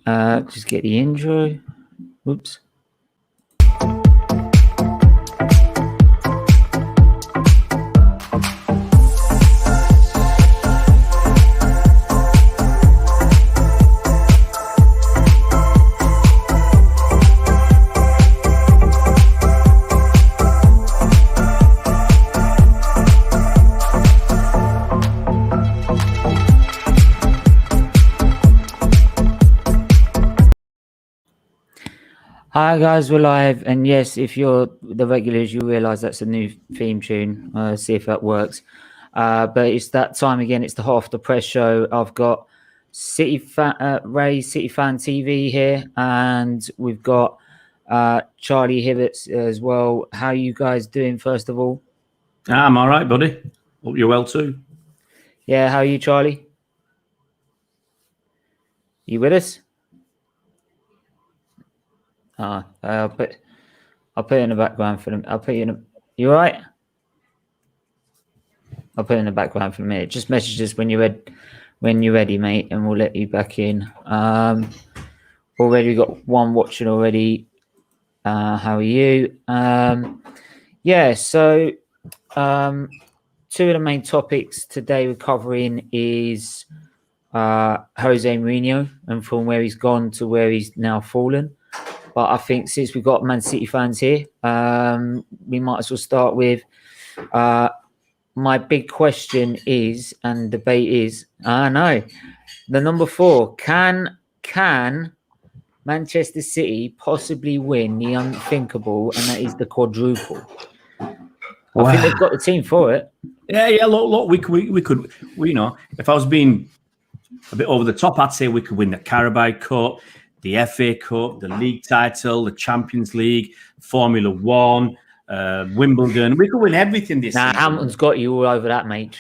Just get the intro. Whoops. Hi guys, we're live, and yes, if you're the regulars, you realise that's a new theme tune. See if that works. But it's that time again. It's the Hot Off the Press show. I've got Ray City Fan TV here, and we've got Charlie Hibbets as well. How are you guys doing? First of all, I'm all right, buddy. Hope you're well too. Yeah, how are you, Charlie? You with us? I'll put it in the background for them. I'll put you in. You all right? I'll put it in the background for a minute. Just message us when you're ready, mate, and we'll let you back in. Already got one watching already. How are you? Yeah. So, two of the main topics today we're covering is Jose Mourinho and from where he's gone to where he's now fallen. But I think since we've got Man City fans here, we might as well start with my big question is, and debate is, I know, the number 4, can Manchester City possibly win the unthinkable, and that is the quadruple? Wow. I think they've got the team for it. Yeah. Look, we could, you know, if I was being a bit over the top, I'd say we could win the Carabao Cup, the FA Cup, the league title, the Champions League, Formula One, Wimbledon. We could win everything this season. Hamilton's got you all over that, mate.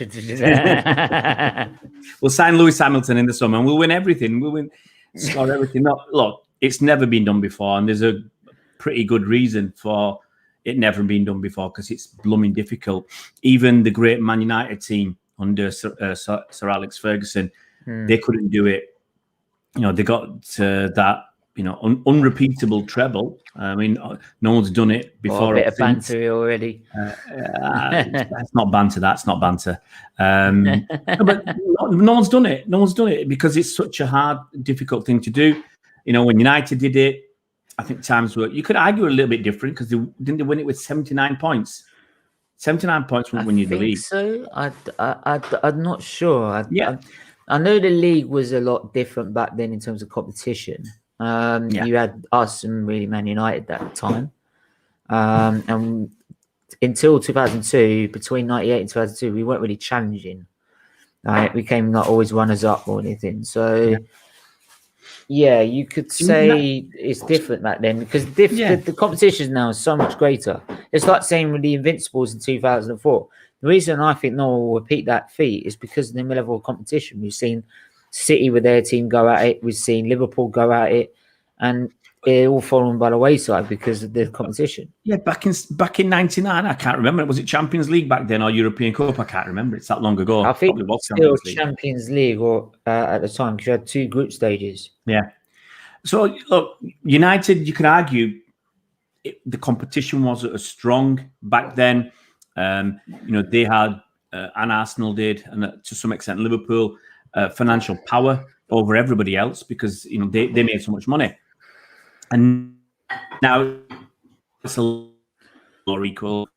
We'll sign Lewis Hamilton in the summer and we'll win everything. We'll score everything. No, look, it's never been done before, and there's a pretty good reason for it never been done before, because it's blooming difficult. Even the great Man United team under Sir Alex Ferguson, they couldn't do it. You know, they got that, you know, unrepeatable treble. I mean, no one's done it before. A bit of banter already. That's not banter. That's not banter. But no one's done it. No one's done it because it's such a hard, difficult thing to do. You know, when United did it, I think times were, you could argue a little bit different, because didn't they win it with 79 points? 79 points would win you the league. So I'm not sure. I know the league was a lot different back then in terms of competition. You had us and really Man United at the time. And until 2002, between 98 and 2002, we weren't really challenging. We came not always runners-up or anything. So, yeah, you could say it's different back then, because the competition now is so much greater. It's like saying with the Invincibles in 2004. The reason I think no one will repeat that feat is because of the level of competition. We've seen City with their team go at it. We've seen Liverpool go at it, and it all fallen by the wayside because of the competition. Yeah, back in '99, I can't remember. Was it Champions League back then or European Cup? I can't remember. It's that long ago. I think it was still Champions League or at the time, because you had 2 group stages. Yeah. So look, United, you could argue the competition wasn't as strong back then. You know, they had, and Arsenal did, and to some extent Liverpool, financial power over everybody else, because, you know, they made so much money. And now it's a lot more equal.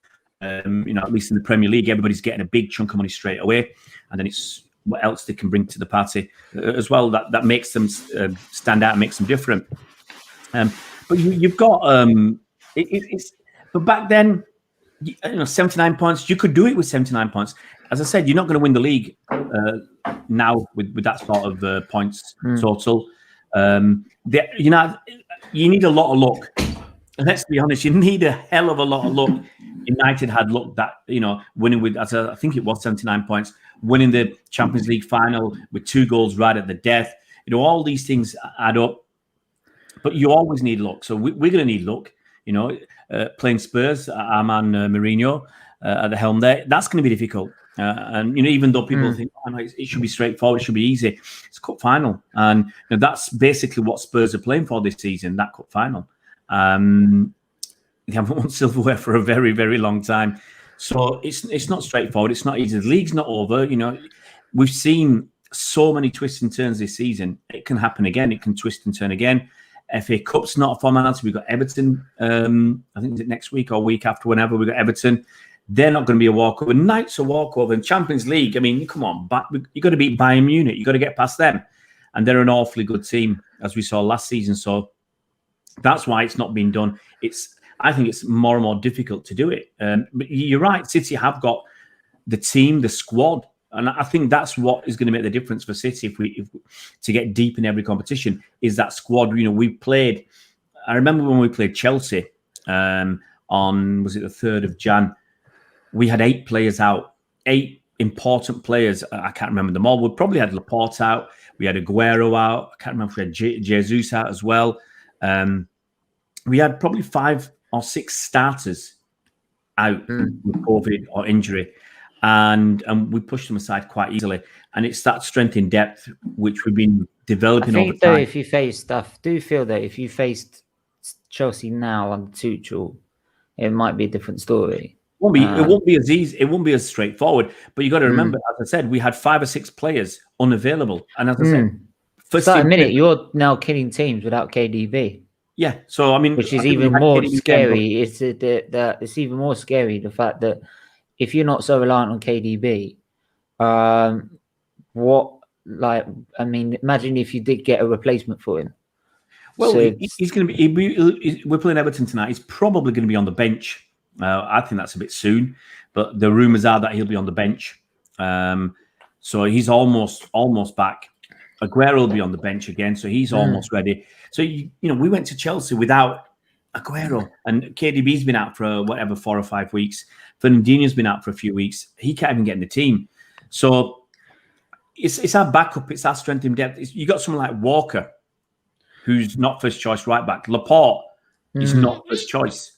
You know, at least in the Premier League, everybody's getting a big chunk of money straight away, and then it's what else they can bring to the party as well that makes them stand out and makes them different. But you've got but back then, you know, 79 points. You could do it with 79 points. As I said, you're not going to win the league now with that sort of points total. You know, you need a lot of luck. Let's be honest, you need a hell of a lot of luck. United had luck that, you know, winning with, I think it was 79 points, winning the Champions League final with 2 goals right at the death. You know, all these things add up, but you always need luck. So we're going to need luck. You know, playing Spurs, our man Mourinho at the helm there, that's going to be difficult. And even though people think, oh, no, it should be straightforward, it should be easy, it's cup final, and that's basically what Spurs are playing for this season. That cup final. They haven't won silverware for a very, very long time, so it's not straightforward. It's not easy. The league's not over. We've seen so many twists and turns this season. It can happen again. It can twist and turn again. FA Cup's not a formality. We've got Everton. I think is it next week or week after, whenever we've got Everton. They're not going to be a walkover. Knight's a walkover. And Champions League, I mean, come on. You've got to beat Bayern Munich. You've got to get past them. And they're an awfully good team, as we saw last season. So that's why it's not been done. I think it's more and more difficult to do it. But you're right. City have got the team, the squad. And I think that's what is going to make the difference for City if to get deep in every competition, is that squad. We played, I remember when we played Chelsea on, was it the 3rd of Jan? We had 8 players out, 8 important players. I can't remember them all. We probably had Laporte out. We had Aguero out. I can't remember if we had Jesus out as well. We had probably 5 or 6 starters out with COVID or injury. And we pushed them aside quite easily. And it's that strength in depth which we've been developing over time. Though, if you feel that if you faced Chelsea now on Tuchel, it might be a different story. It won't be as easy. It won't be as straightforward. But you got to remember, as I said, we had 5 or 6 players unavailable. And as I said, first a minute, you're now killing teams without KDB. Yeah. So I mean, which is even more scary. It's even more scary, the fact that if you're not so reliant on KDB, imagine if you did get a replacement for him. Well, he's going to be. We're playing Everton tonight. He's probably going to be on the bench. I think that's a bit soon, but the rumours are that he'll be on the bench. So he's almost back. Aguero will be on the bench again, so he's almost ready. So we went to Chelsea without Aguero, and KDB's been out for 4 or 5 weeks. Fernandinho's been out for a few weeks. He can't even get in the team. So it's our backup. It's our strength in depth. You got someone like Walker, who's not first choice right back. Laporte is not first choice.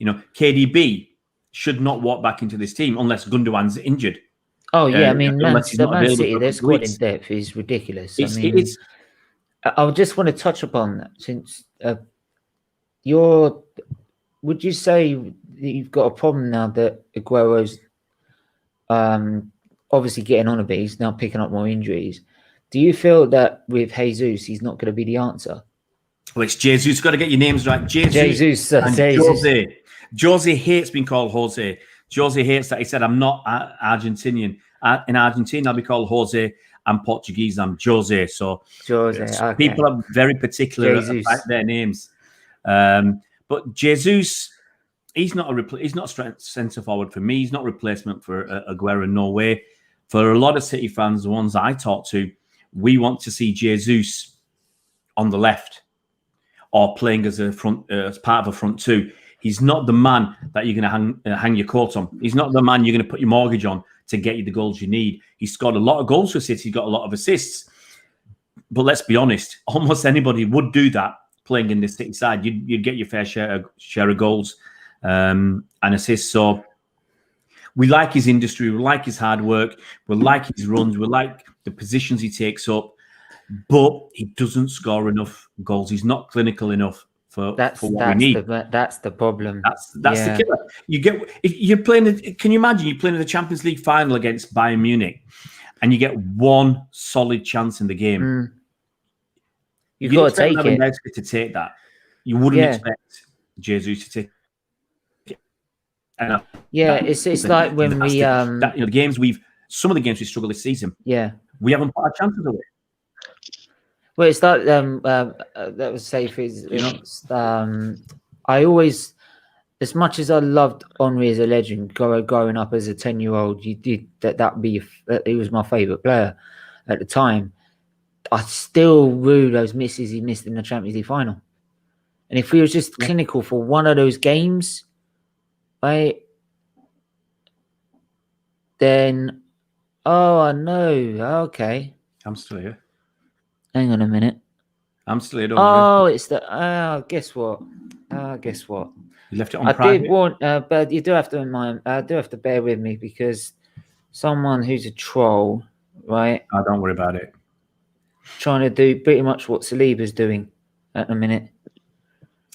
KDB should not walk back into this team unless Gundogan's injured. Oh yeah, I mean, Man City, their squad in depth is ridiculous. I just want to touch upon that, since would you say that you've got a problem now that Aguero's obviously getting on a bit, he's now picking up more injuries? Do you feel that with Jesus, he's not going to be the answer? Well, it's Jesus. Got to get your names right. Jesus and Jose. Jose hates being called Jose. Jose hates that. He said, I'm not Argentinian. In Argentina, I'll be called Jose. I'm Portuguese. I'm Jose. So okay. People are very particular about their names. But Jesus, he's not a centre forward for me. He's not a replacement for Aguero. No way. For a lot of City fans, the ones I talk to, we want to see Jesus on the left or playing as as part of a front two. He's not the man that you're going to hang your coat on. He's not the man you're going to put your mortgage on to get you the goals you need. He's scored a lot of goals for City. He's got a lot of assists. But let's be honest, almost anybody would do that playing in the City side. You'd get your fair share of goals and assists. So we like his industry. We like his hard work. We like his runs. We like the positions he takes up. But he doesn't score enough goals. He's not clinical enough for what we need. That's the problem. That's the killer. If you're playing. Can you imagine you're playing in the Champions League final against Bayern Munich, and you get one solid chance in the game? You've got to take it. To take that, you wouldn't expect Jesus to take it. It's like when we the games some of the games we struggled this season. Yeah, we haven't put our chances away. Well, it's like that was safe. I always, as much as I loved Henry as a legend, growing up as a 10-year-old, you did he was my favourite player at the time. I still rue those misses he missed in the Champions League final. And if we was just clinical for one of those games, right, then I know. Okay, I'm still here. Hang on a minute. I'm still here. It's the. Guess what? You left it on private. I did want, but you do have to bear with me, because someone who's a troll, right? Oh, don't worry about it. Trying to do pretty much what Saliba's doing at the minute.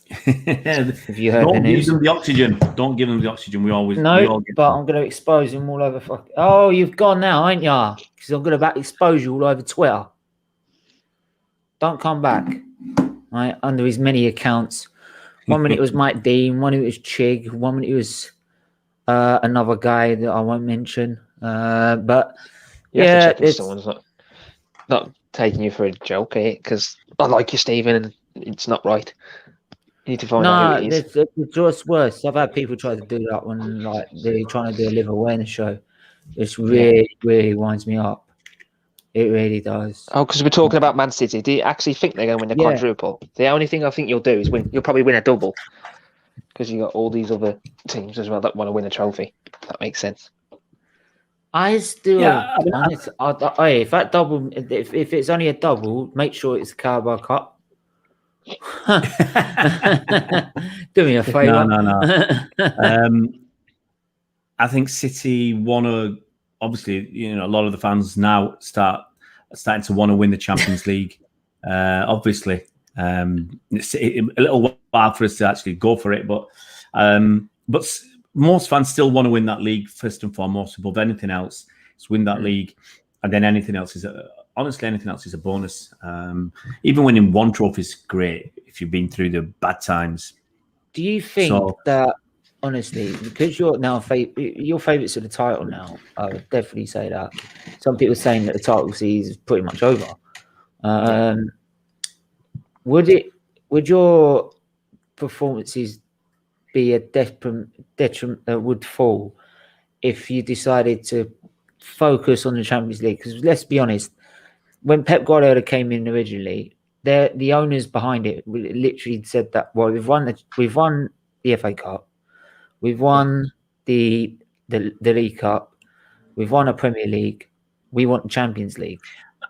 Have you heard the news? Don't give them the oxygen. Don't give them the oxygen. We all get but I'm going to expose him all over. Oh, you've gone now, ain't ya? Because I'm going to expose you all over Twitter. Don't come back. Right, under his many accounts. 1 minute it was Mike Dean, 1 minute it was Chig, 1 minute it was another guy that I won't mention. But yeah, someone's not taking you for a joke, because I like you, Stephen, and it's not right. You need to find out who it is. It's just worse. I've had people try to do that when they're trying to do a live awareness show. It's really winds me up. It really does. Oh, because we're talking about Man City. Do you actually think they're going to win the quadruple? The only thing I think you'll do is win. You'll probably win a double, because you got all these other teams as well that want to win a trophy. That makes sense. I still, if that double, if it's only a double, make sure it's a Carabao Cup. Do me a favour. No. I think City want to. Obviously, a lot of the fans now starting to want to win the Champions League. Obviously, it's a little while for us to actually go for it, but most fans still want to win that league first and foremost, above anything else. It's win that league, and then anything else is a bonus. Even winning one trophy is great if you've been through the bad times. Do you think that? Honestly, because you're now your favourites of the title now, I would definitely say that. Some people are saying that the title season is pretty much over. Would your performances be a detriment would fall if you decided to focus on the Champions League? Because let's be honest, when Pep Guardiola came in originally, the owners behind it literally said that we've won the FA Cup. We've won the League Cup. We've won a Premier League. We want the Champions League.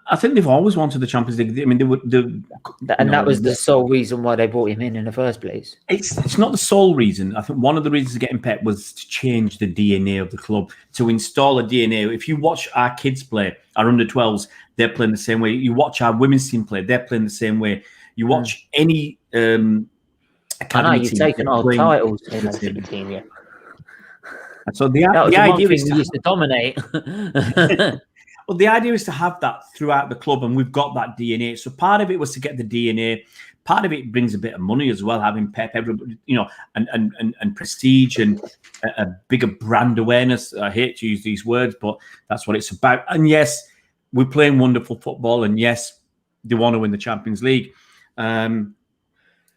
I think they've always wanted the Champions League. I mean, that was the sole reason why they brought him in the first place. It's not the sole reason. I think one of the reasons of getting Pep was to change the DNA of the club, to install a DNA. If you watch our kids play, our under-12s, they're playing the same way. You watch our women's team play, they're playing the same way. You watch any I know you've taken our titles. So the idea is we used to dominate. Well, the idea is to have that throughout the club, and we've got that DNA. So part of it was to get the DNA. Part of it brings a bit of money as well, having Pep, everybody, and prestige and a bigger brand awareness. I hate to use these words, but that's what it's about. And yes, we're playing wonderful football, and yes, they want to win the Champions League.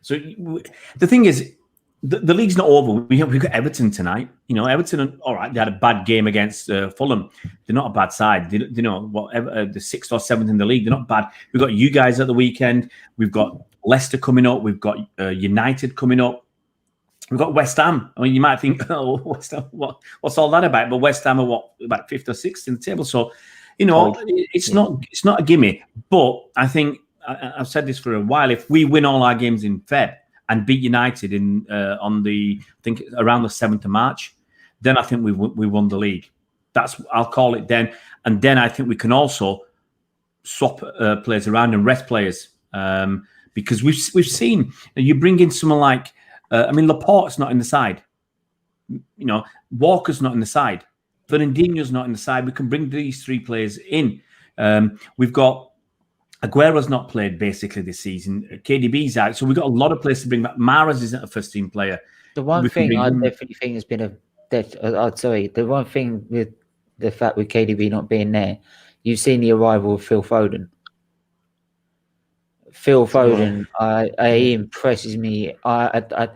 So the thing is, the league's not over. We've got Everton tonight. Everton, all right, they had a bad game against Fulham. They're not a bad side. The 6th or 7th in the league, they're not bad. We've got you guys at the weekend. We've got Leicester coming up. We've got United coming up. We've got West Ham. I mean, you might think, West Ham, what's all that about? But West Ham are about 5th or 6th in the table. So, it's not a gimme. But I think, I've said this for a while, if we win all our games in Feb and beat United on I think around the 7th of March, then I think we won the league. I'll call it then. And then I think we can also swap players around and rest players, because we've seen you bring in someone like Laporte's not in the side, Walker's not in the side, Fernandinho's not in the side. We can bring these 3 players in. We've got Aguero's not played basically this season. KDB's out, so we've got a lot of players to bring back. Mahrez isn't a first-team player. The one thing I definitely think has been the one thing with the fact with KDB not being there, you've seen the arrival of Phil Foden. He impresses me. I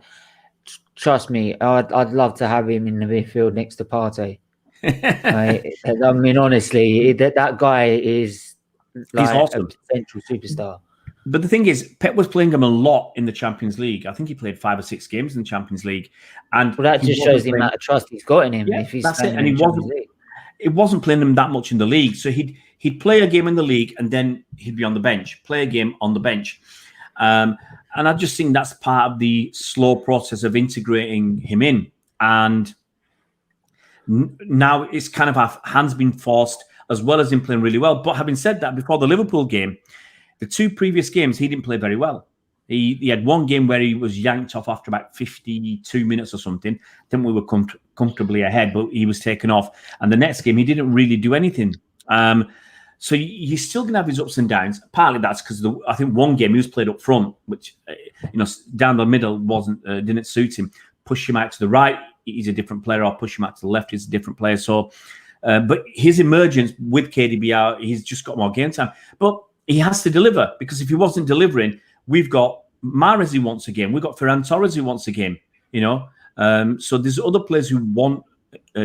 trust me. I'd love to have him in the midfield next to Partey. I mean, honestly, that guy is. He's awesome. A potential superstar. But the thing is, Pep was playing him a lot in the Champions League. I think he played 5 or 6 games in the Champions League, and that just shows the amount of trust he's got in him. Yeah, if he's that's it. And he wasn't playing him that much in the league, so he'd play a game in the league and then he'd be on the bench, play a game on the bench, and I just think that's part of the slow process of integrating him in. And Now it's kind of our hands been forced, as well as him playing really well. But having said that, before the Liverpool game, the 2 previous games, he didn't play very well. He had one game where he was yanked off after about 52 minutes or something. I think we were comfortably ahead, but he was taken off. And the next game, he didn't really do anything. So he's still going to have his ups and downs. Partly that's because I think one game he was played up front, which down the middle didn't suit him. Push him out to the right, he's a different player. Or push him out to the left, he's a different player. So, but his emergence with KDB out, he's just got more game time. But he has to deliver, because if he wasn't delivering, we've got Mahrez who wants a game, we've got Ferran Torres who wants a game. So there's other players who want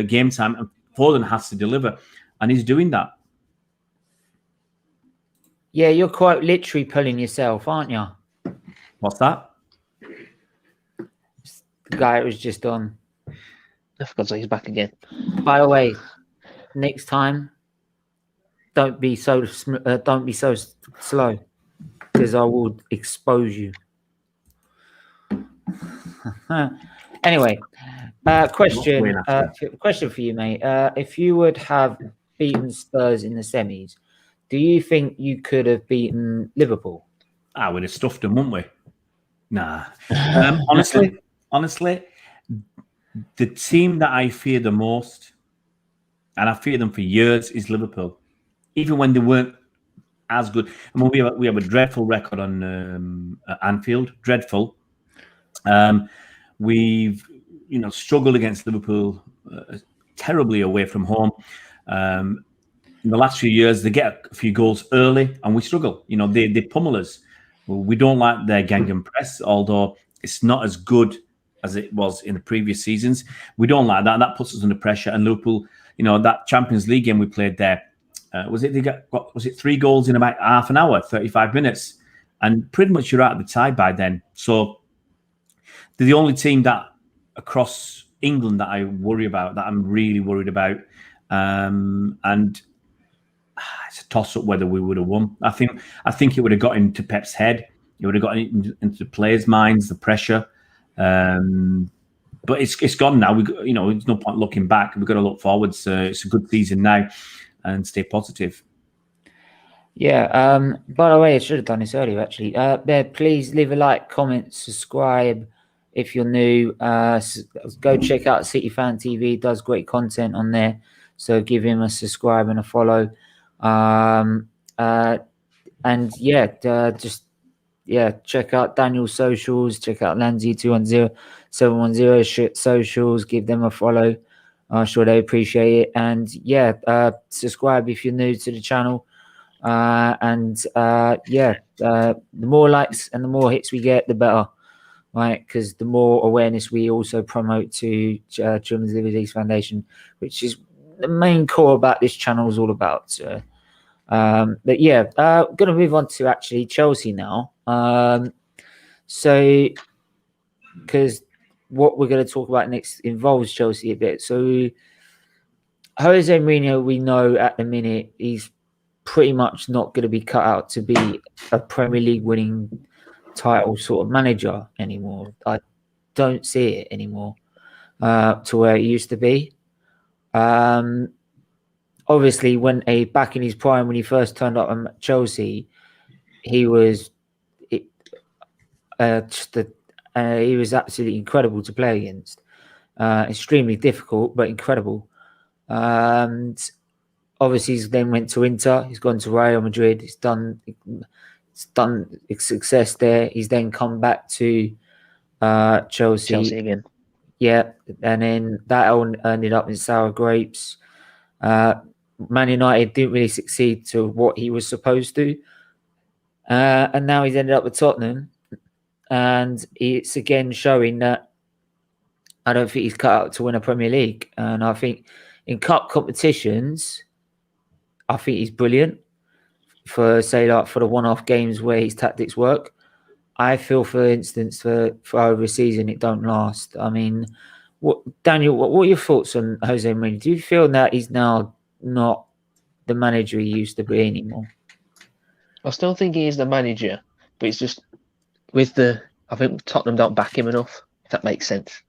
game time, and Foden has to deliver, and he's doing that. Yeah, you're quite literally pulling yourself, aren't you? What's that? The guy was just on. I forgot to say he's back again. By the way, next time, don't be so slow, because I will expose you. Anyway, question for you, mate. If you would have beaten Spurs in the semis, do you think you could have beaten Liverpool? I would have stuffed them, wouldn't we? Nah. Honestly, the team that I fear the most, and I fear them for years, is Liverpool. Even when they weren't as good. I mean, we have a dreadful record on Anfield. Dreadful. We've struggled against Liverpool terribly away from home. In the last few years, they get a few goals early, and we struggle. They pummel us. We don't like their gang and press, although it's not as good as it was in the previous seasons. We don't like that. That puts us under pressure. And Liverpool, that Champions League game we played there, was it 3 goals in about half an hour, 35 minutes? And pretty much you're out of the tie by then. So they're the only team that across England that I worry about, that I'm really worried about. And it's a toss-up whether we would have won. I think it would have got into Pep's head. It would have got into the players' minds, the pressure. But it's gone now. There's no point looking back. We've got to look forward. So it's a good season now, and stay positive. Yeah. By the way, I should have done this earlier, actually. Please leave a like, comment, subscribe if you're new. Go check out SFeatleyTV. Does great content on there. So give him a subscribe and a follow. And check out Daniel's socials. Check out Lanzi210710 socials. Give them a follow. I'm sure they appreciate it. And subscribe if you're new to the channel. The more likes and the more hits we get, the better, right? Because the more awareness we also promote to Children's Liver Disease Foundation, which is the main core about this channel is all about. Going to move on to actually Chelsea now. Because what we're going to talk about next involves Chelsea a bit. So Jose Mourinho, we know at the minute he's pretty much not going to be cut out to be a Premier League winning title sort of manager anymore. I don't see it anymore to where it used to be. Obviously, back in his prime, when he first turned up at Chelsea, he was absolutely incredible to play against. Extremely difficult, but incredible. And obviously, he's then went to Inter. He's gone to Real Madrid. He's done success there. He's then come back to Chelsea again. Yeah, and then that all ended up in sour grapes. Man United didn't really succeed to what he was supposed to. And now he's ended up with Tottenham. And it's again showing that I don't think he's cut out to win a Premier League. And I think in cup competitions, I think he's brilliant for the one-off games where his tactics work. I feel, for instance, for over a season, it don't last. I mean, Daniel, what are your thoughts on Jose Mourinho? Do you feel that he's now not the manager he used to be anymore? I still think he is the manager, but it's just I think Tottenham don't back him enough, if that makes sense.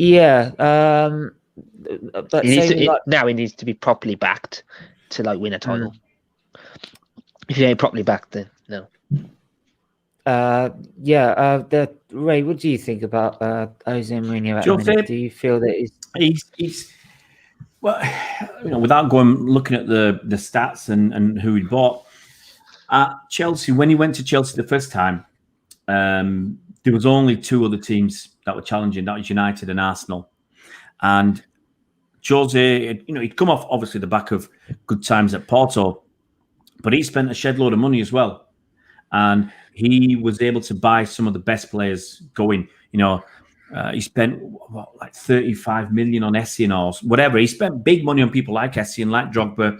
Yeah. But now he needs to be properly backed to like win a title. If he ain't properly backed, then no. Ray, what do you think about Jose Mourinho at the minute? Do you feel that he's well, without looking at the stats and who he bought at Chelsea, when he went to Chelsea the first time, there was only two other teams that were challenging. That was United and Arsenal. And Jose, he'd come off obviously the back of good times at Porto, but he spent a shed load of money as well. And he was able to buy some of the best players going. He spent like 35 million on Essien or whatever. He spent big money on people like Essien, like Drogba.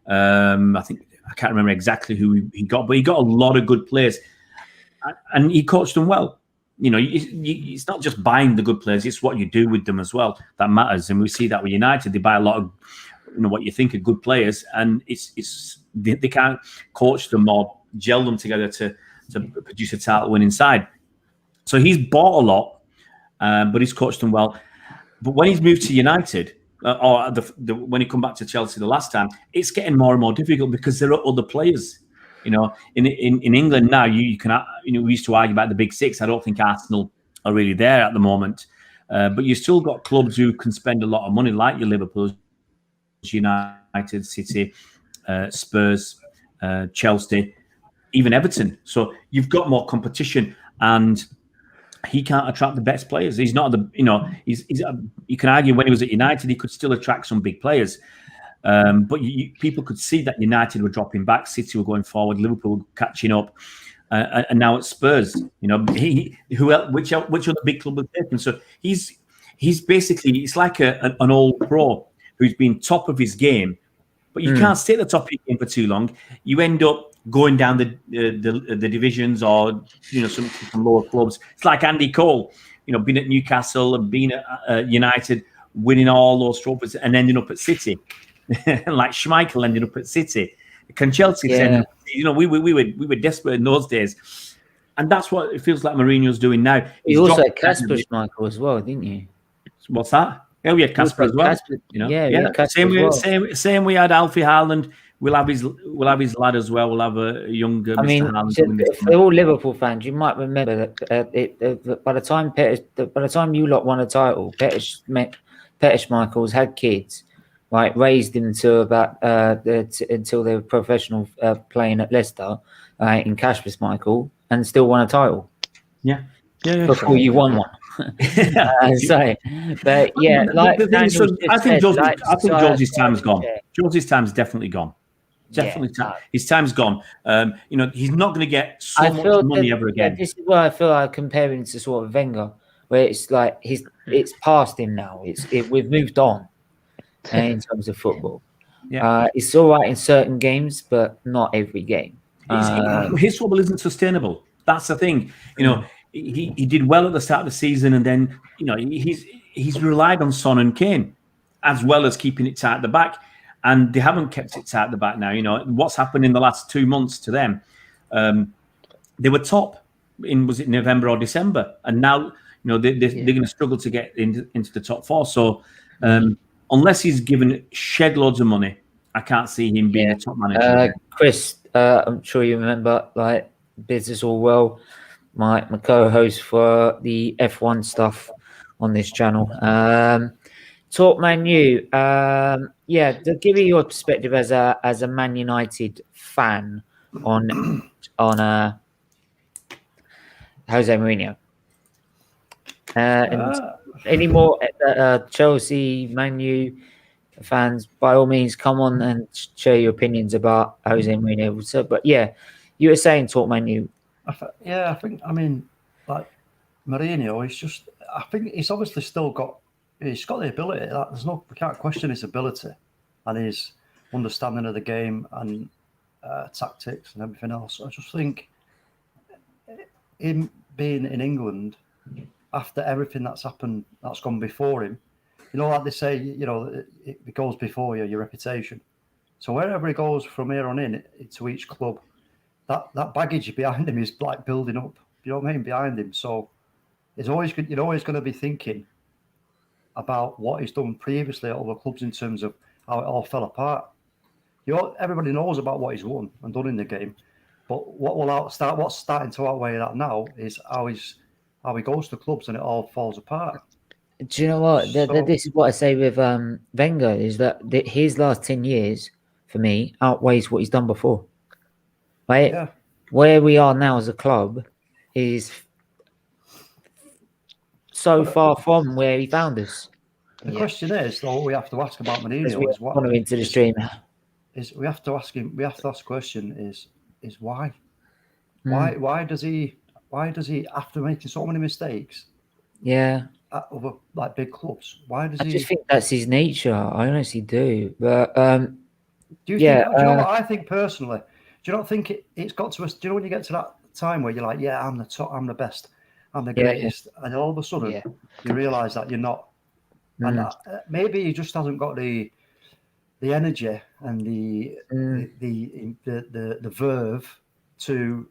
I can't remember exactly who he got, but he got a lot of good players, and he coached them well. It's not just buying the good players; it's what you do with them as well that matters. And we see that with United, they buy a lot of what you think are good players, and they can't coach them or gel them together to produce a title-winning side. So he's bought a lot, but he's coached them well. But when he's moved to United, when he come back to Chelsea the last time, it's getting more and more difficult because there are other players. In England now, you can we used to argue about the big six. I don't think Arsenal are really there at the moment, but you still got clubs who can spend a lot of money, like your Liverpool, United, City, Spurs, Chelsea, even Everton. So you've got more competition, and he can't attract the best players. He's not you can argue when he was at United, he could still attract some big players. But people could see that United were dropping back, City were going forward, Liverpool were catching up, and now it's Spurs. Which other big club would take him? So he's basically, it's like an old pro who's been top of his game, but you can't stay at the top of your game for too long. You end up going down the divisions or some lower clubs. It's like Andy Cole, being at Newcastle and being at United, winning all those trophies and ending up at City. Like Schmeichel ended up at City. Can Chelsea end up, we were desperate in those days. And that's what it feels like Mourinho's doing now. You also had Casper Schmeichel as well, didn't you? What's that? Yeah, we had Casper as well. Same we had Alfie Haaland. We'll have his lad as well. We'll have a younger Mr. Haaland. If they're all Liverpool fans, you might remember that by the time you lot won a title, Peter Schmeichel's had kids, right? Raised them to about until they were professional playing at Leicester, in Kasper Schmeichel, and still won a title. Yeah, before you won one. I think George's time's gone. George's time's definitely gone. His time's gone. He's not going to get so much money ever again. This is why I feel like comparing to sort of Wenger, where it's like it's past him now. We've moved on in terms of football. It's all right in certain games, but not every game. His football isn't sustainable. That's the thing. He did well at the start of the season, and then he's relied on Son and Kane as well as keeping it tight at the back, and they haven't kept it tight at the back now. What's happened in the last 2 months to them? They were top in, was it November or December, and now they're going to struggle to get into the top four. So unless he's given shed loads of money, I can't see him being a top manager. Chris, I'm sure you remember, like, Business All Well, my co-host for the F1 stuff on this channel. Talk Man U. To give you your perspective as a Man United fan on Jose Mourinho. And any more Chelsea, Man U fans, by all means, come on and share your opinions about Jose Mourinho. So, but you were saying, Talk Man U. I mean, like Mourinho, I think he's obviously still got the ability. We can't question his ability and his understanding of the game and tactics and everything else. I just think him being in England after everything that's happened, that's gone before him, like they say, it goes before you, your reputation. So wherever he goes from here on in to each club, that baggage behind him is like building up. You know what I mean? Behind him. So you're always going to be thinking, about what he's done previously at other clubs in terms of how it all fell apart. Everybody knows about what he's won and done in the game, but what's starting to outweigh that now is how he goes to clubs and it all falls apart. Do you know what? This is what I say with Wenger, is that his last 10 years, for me, outweighs what he's done before. Right? Yeah. Where we are now as a club is so far from where he found us. The question is, though, we have to ask about Mourinho is what into the stream. We have to ask him. We have to ask the question: is why? Why does he after making so many mistakes? Yeah. At other big clubs, why does he? I just think that's his nature. I honestly do. But do you think? Do you know what I think personally? Do you not think it's got to us? Do you know when you get to that time where you're like, yeah, I'm the top, I'm the best, I'm the greatest, and all of a sudden you realise that you're not, and maybe he just hasn't got the energy and the verve to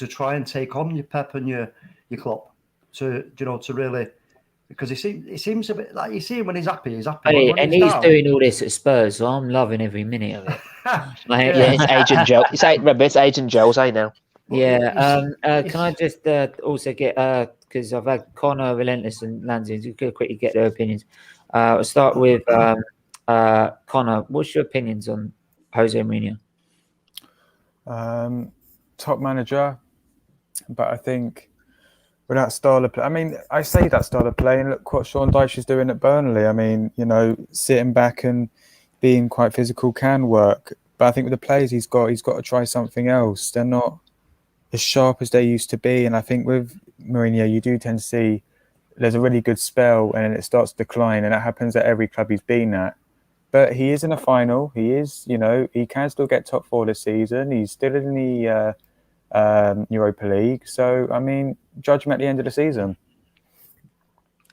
try and take on your Pep and your Klopp to really, because he seems a bit like, you see him when he's happy. He's doing all this at Spurs, so I'm loving every minute of it. It's Agent Joe. It's Agent Joe's now. Yeah. Can I just also get, because I've had Connor, Relentless, and Lanzi, you could quickly get their opinions. I'll start with Connor. What's your opinions on Jose Mourinho? Top manager, but I think with that style of play, I mean, I say that style of play, and look what Sean Dyche is doing at Burnley. I mean, sitting back and being quite physical can work. But I think with the players he's got to try something else. They're not as sharp as they used to be. And I think with Mourinho, you do tend to see there's a really good spell and then it starts to decline. And that happens at every club he's been at. But he is in a final. He is, he can still get top 4 this season. He's still in the Europa League. So, I mean, judge him at the end of the season.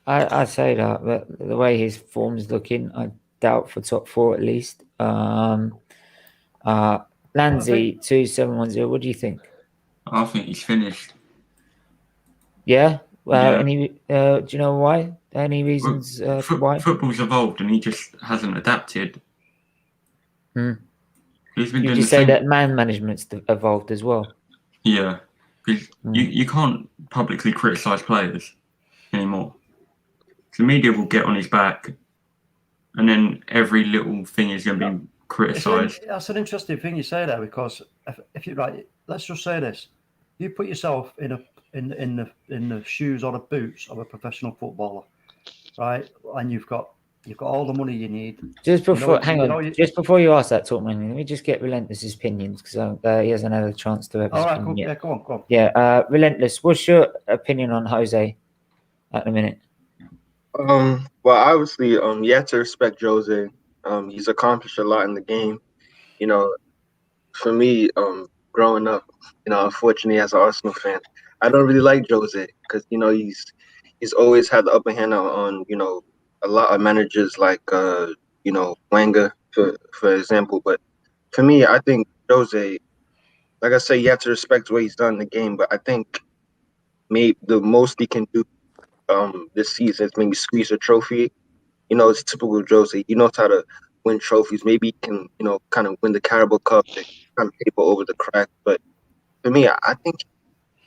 I say that, but the way his form's looking, I doubt for top 4 at least. Lanzi 2710. What do you think? I think he's finished. Yeah. Do you know why? Any reasons why? Football's evolved, and he just hasn't adapted. He's been. Would you say that man management's evolved as well? Yeah, because you can't publicly criticise players anymore. The media will get on his back, and then every little thing is going to be criticised. That's an interesting thing you say there, because if you let's just say this: you put yourself in the shoes or the boots of a professional footballer, right? And you've got all the money you need. Just before, just before you ask that, Talkman, let me just get Relentless's opinions, because he hasn't had a chance to. All right, cool. Yeah, go on. Yeah, Relentless, what's your opinion on Jose at the minute? Well, obviously, you have to respect Jose. He's accomplished a lot in the game. For me, growing up, unfortunately, as an Arsenal fan, I don't really like Jose because he's always had the upper hand on a lot of managers like Wenger, for example. But for me, I think Jose, like I say, you have to respect what he's done in the game. But I think maybe the most he can do this season is maybe squeeze a trophy. It's typical Jose. He knows how to win trophies. Maybe he can, kind of win the Carabao Cup and kind of paper over the crack. But for me, I think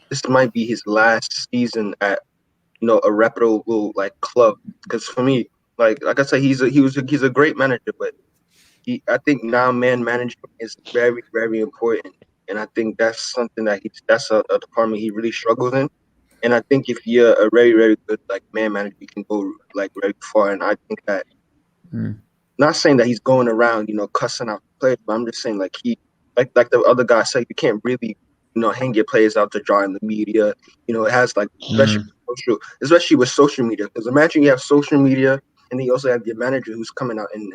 this might be his last season at, a reputable club. Because for me, like I said, he's a great manager, but I think now man management is very, very important. And I think that's something that's a department he really struggles in. And I think if you're a very, very good man manager, you can go very far. And I think that, not saying that he's going around, cussing out players, but I'm just saying he, like the other guy said, you can't really, hang your players out to dry in the media. It has especially with social media. Because imagine you have social media, and then you also have your manager who's coming out and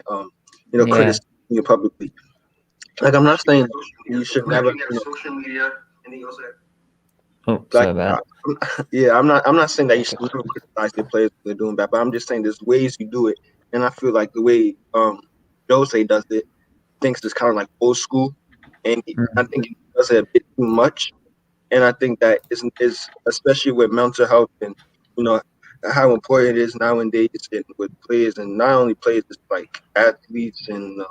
criticizing you publicly. I'm not saying you should never social media, and then you also have. Oh, sorry about that. I'm not saying that you should never criticize your players if they're doing bad, but I'm just saying there's ways you do it, and I feel like the way Jose does it, thinks it's kind of old school, and I think he does it a bit too much, and I think that is especially with mental health and how important it is nowadays with players, and not only players, like athletes and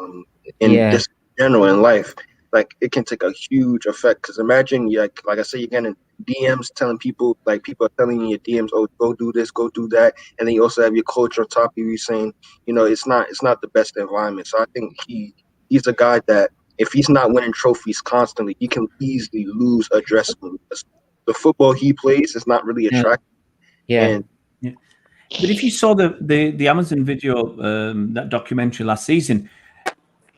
just in general in life. Like it can take a huge effect, because imagine, like I said, you're getting DMs telling people, like people are telling you in your DMs, oh, go do this, go do that, and then you also have your coach on top of you saying, it's not the best environment. So I think he's a guy that if he's not winning trophies constantly, he can easily lose a dressing room, because the football he plays is not really attractive. Yeah. But if you saw the Amazon video, that documentary last season,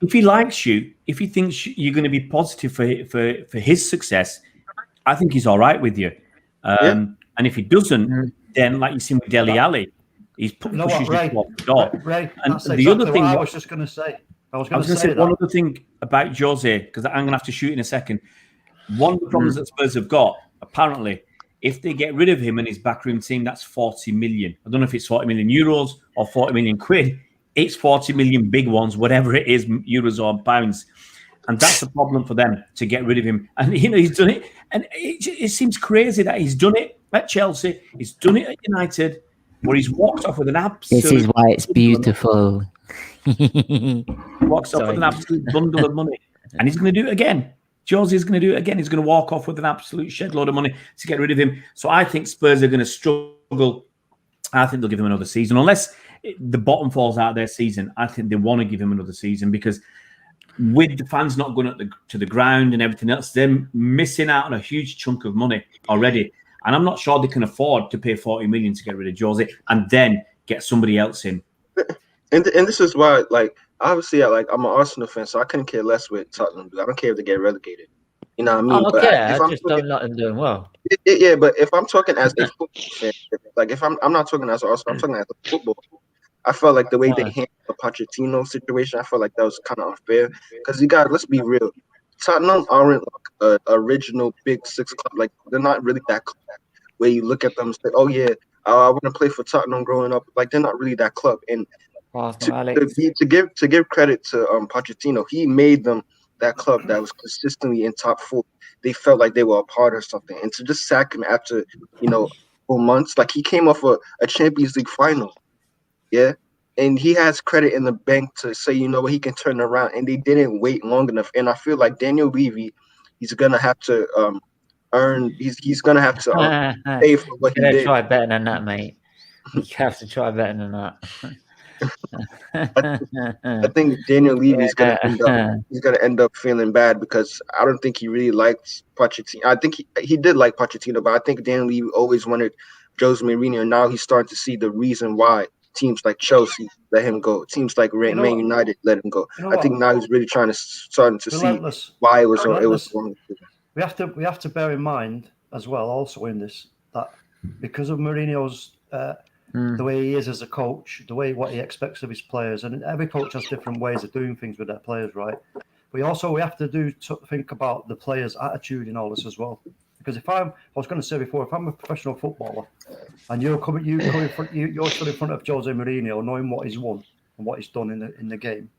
if he likes you, if he thinks you're going to be positive for his success, I think he's all right with you. And if he doesn't, then like you see with Dele Alli, he's pushes you towards the door. Ray, and that's the exactly other thing what I was just going to say. I was going to say one other thing about Jose, because I'm going to have to shoot in a second. One of the problems that Spurs have got, apparently, if they get rid of him and his backroom team, that's 40 million. I don't know if it's 40 million euros or 40 million quid. It's 40 million big ones, whatever it is, euros or pounds. And that's the problem for them, to get rid of him. And, he's done it. And it seems crazy that he's done it at Chelsea. He's done it at United, where he's walked off with an absolute... This is why it's beautiful. Walks off with an absolute bundle of money. And he's going to do it again. Jose is going to do it again. He's going to walk off with an absolute shed load of money to get rid of him. So I think Spurs are going to struggle. I think they'll give him another season. Unless the bottom falls out of their season, I think they want to give him another season, because with the fans not going to the ground and everything else, they're missing out on a huge chunk of money already. And I'm not sure they can afford to pay 40 million to get rid of Jose and then get somebody else in. And this is why, like, obviously, I'm an Arsenal fan, so I couldn't care less with Tottenham. I don't care if they get relegated. You know what I mean? I just don't like them doing well. Yeah, but if I'm talking as a football fan, like if I'm not talking as an Arsenal, I'm talking as a football. I felt like the way they handled the Pochettino situation, I felt like that was kind of unfair. Because let's be real, Tottenham aren't like an original Big Six club. Like they're not really that club where you look at them and say, "Oh yeah, I want to play for Tottenham growing up." Like they're not really that club. And to give credit to Pochettino, he made them that club that was consistently in top four. They felt like they were a part of something, and to just sack him after 4 months, like he came off a Champions League final. Yeah, and he has credit in the bank to say, he can turn around, and they didn't wait long enough. And I feel like Daniel Levy, he's gonna have to he's gonna have to pay for what he did. Try better than that, mate. You have to try better than that. I think Daniel Levy's gonna end up feeling bad, because I don't think he really liked Pochettino. I think he did like Pochettino, but I think Daniel Levy always wanted Jose Mourinho, and now he's starting to see the reason why teams like Chelsea let him go, teams like Man United let him go. I think now he's really starting to see why it was wrong. We have to bear in mind as well, also in this, that because of Mourinho's the way he is as a coach, what he expects of his players, and every coach has different ways of doing things with their players, right? But we have to think about the players' attitude in all this as well. Because I was going to say before, if I'm a professional footballer and you're stood in front of Jose Mourinho, knowing what he's won and what he's done in the game,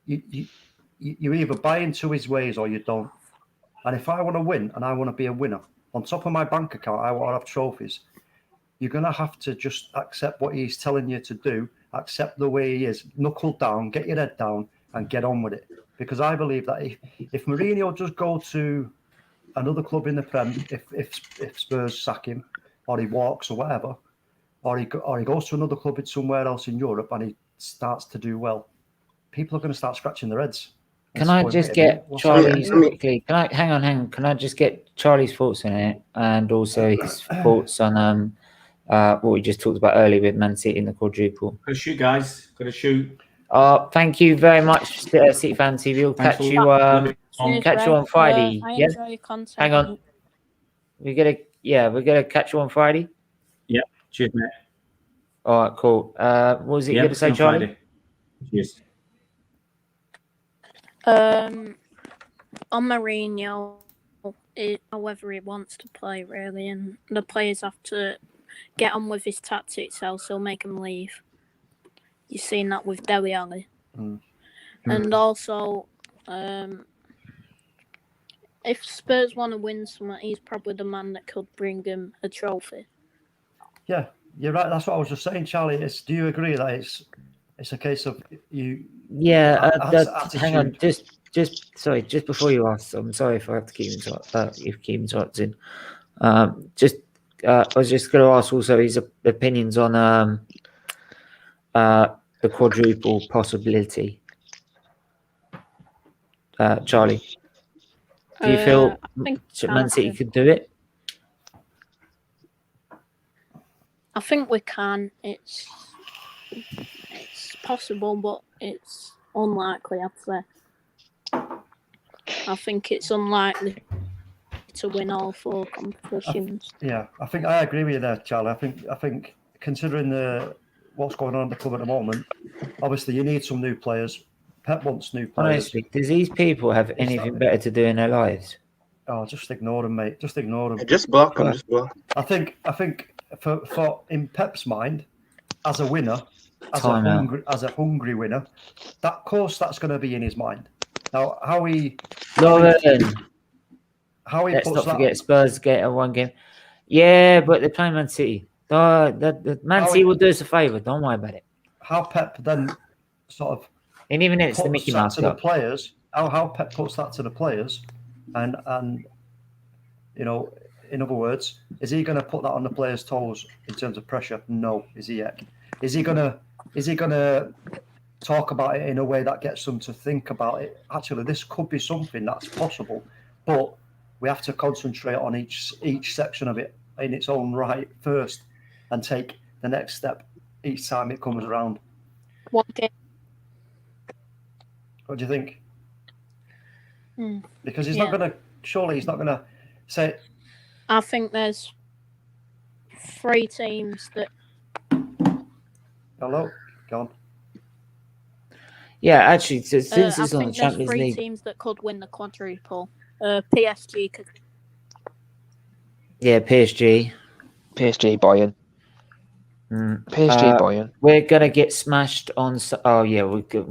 you either buy into his ways or you don't. And if I want to win and I want to be a winner, on top of my bank account, I want to have trophies. You're going to have to just accept what he's telling you to do, accept the way he is, knuckle down, get your head down, and get on with it. Because I believe that if Mourinho does go to another club in the Prem, if Spurs sack him, or he walks or whatever, or he goes to another club somewhere else in Europe and he starts to do well, people are going to start scratching their heads. Can I just get Charlie's quickly? Hang on. Can I just get Charlie's thoughts on it, and also his thoughts on what we just talked about earlier with Man City in the quadruple? Got to shoot, guys. Got to shoot. Thank you very much, City Fan TV. We'll catch you on Friday. I enjoy your content. Hang on. We're gonna catch you on Friday. Yeah. Cheers, mate. All right, cool. What was it you going to say, Charlie? Friday. Cheers. On Mourinho, however he wants to play, really, and the players have to get on with his tactics, else he'll make them leave. You've seen that with Dele Alli. And also, if Spurs want to win something, he's probably the man that could bring him a trophy. Yeah, You're right. That's what I was just saying, Charlie. Do you agree that it's a case of you? Yeah. Hang on. attitude. Sorry. Just before you ask, I'm sorry if I have to keep interrupting. I was just going to ask also his opinions on the quadruple possibility. Charlie, do you feel Man City could do it? I think we can. It's possible, but it's unlikely, I'd say. I think it's unlikely to win all 4 competitions. Yeah, I think I agree with you there, Charlie. I think considering what's going on at the club at the moment, obviously you need some new players. Pep wants new players. Honestly, does these people have anything better to do in their lives? Oh, just ignore them, mate. Just ignore them. Just block them. Just block. I think for in Pep's mind, as a winner, as a hungry winner, that's going to be in his mind. Now, how he Let's puts not that, forget Spurs get a 1 game. Yeah, but they're playing Man City. The Man City will do us a favour. Don't worry about it. How Pep then sort of and even if it's the Mickey Mouse to the players, how Pep puts that to the players, and you know, in other words, is he going to put that on the players' toes in terms of pressure? No. Is he yet? Is he gonna talk about it in a way that gets them to think about it? Actually, this could be something that's possible, but we have to concentrate on each section of it in its own right first, and take the next step each time it comes around. What game? What do you think? Because he's not going to. Surely he's not going to say. I think there's 3 teams that. Hello, go on. Yeah, actually, since it's I on the think there's Champions 3 League, teams that could win the quadruple. PSG could. Yeah, PSG, Bayern. PSG, Bayern. We're gonna get smashed on. Oh yeah, we're good.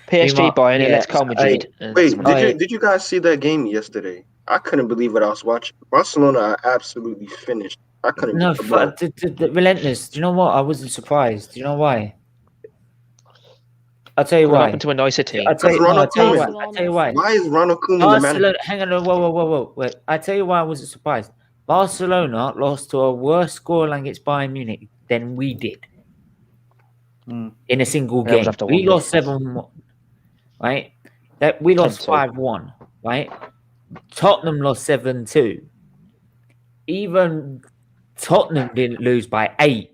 PSG, Bayern. Yeah, let's call Madrid. Wait, did you guys see that game yesterday? I couldn't believe what I was watching. Barcelona are absolutely finished. I couldn't. No, the relentless. Do you know what? I wasn't surprised. Do you know why? I'll tell you What why. happened to a nicer team? I'll tell you why. Why is Ronald Koeman the manager? Hang on, whoa. Wait, I tell you why I wasn't surprised. Barcelona lost to a worse scoreline against Bayern Munich than we did in a single game. We lost 7-1, right? We lost 5-1, right? Tottenham lost 7-2. Even Tottenham didn't lose by 8.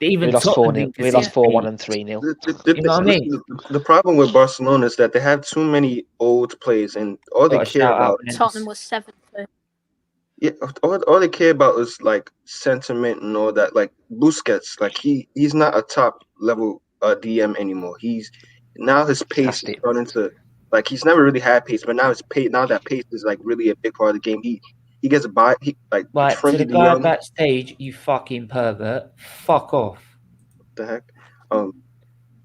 Even we lost 4-0. We lost 4-1 and 3-0. You know what I mean? The problem with Barcelona is that they have too many old players, and all they care about. Tottenham was 7-2. Yeah, all they care about is like sentiment and all that. Like Busquets, like he's not a top level DM anymore. His pace is starting to, like, he's never really had pace, but now that pace is like really a big part of the game. He gets by. Right, to the guy backstage, you fucking pervert. Fuck off. What the heck?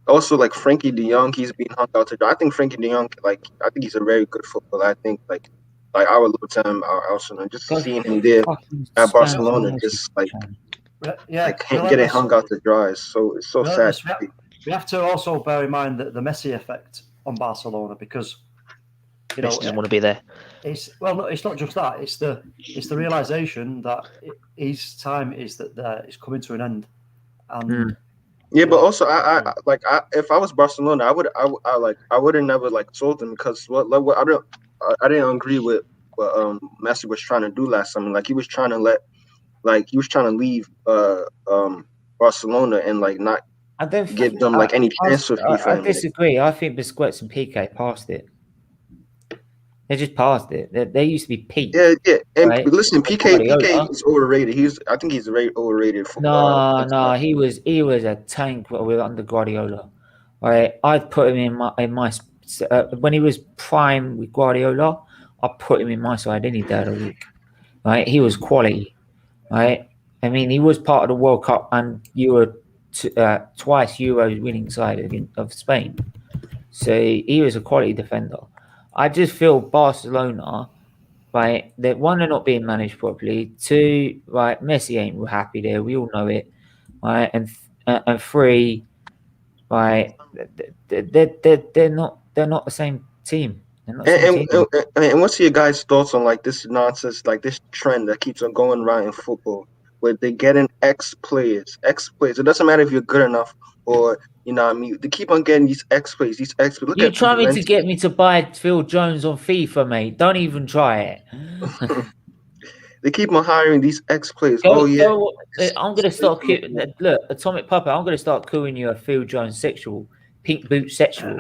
Also, like Frankie de Jong, he's being hung out to dry. I think Frankie de Jong, I think he's a very good footballer. I think like I would love to him, Arsenal, just seeing him there at Barcelona, just getting hung out to dry. So it's so sad. We have to also bear in mind that the Messi effect on Barcelona, because Messi doesn't want to be there. It's not just that. It's the realization that his time is coming to an end. And yeah, but also if I was Barcelona, I would have never told them, because I didn't agree with what Messi was trying to do last summer. Like he was trying to leave Barcelona and not give them any transfer fee for him. I disagree. I think Busquets and Piqué passed it. They just passed it. They used to be peak. Yeah. And listen, Piqué is overrated. I think he's very overrated. No, he was a tank under Guardiola. Right, I'd put him in my when he was prime with Guardiola, I put him in my side any day of the week. Right, he was quality. Right, I mean, he was part of the World Cup and twice Euros winning side of Spain. So he was a quality defender. I just feel Barcelona right? That one, they're not being managed properly. Two, right, Messi ain't happy there. We all know it, right? And 3, right, they're not the same team. They're not the same team. And what's your guys' thoughts on like this nonsense, like this trend that keeps on going around in football, where they get in ex players. It doesn't matter if you're good enough or you know what I mean. They keep on getting these ex players. Look You at trying to get me to buy Phil Jones on FIFA, mate? Don't even try it. They keep on hiring these ex players. I'm gonna start. Look, Atomic Puppet. I'm gonna start calling you a Phil Jones sexual, pink boot sexual.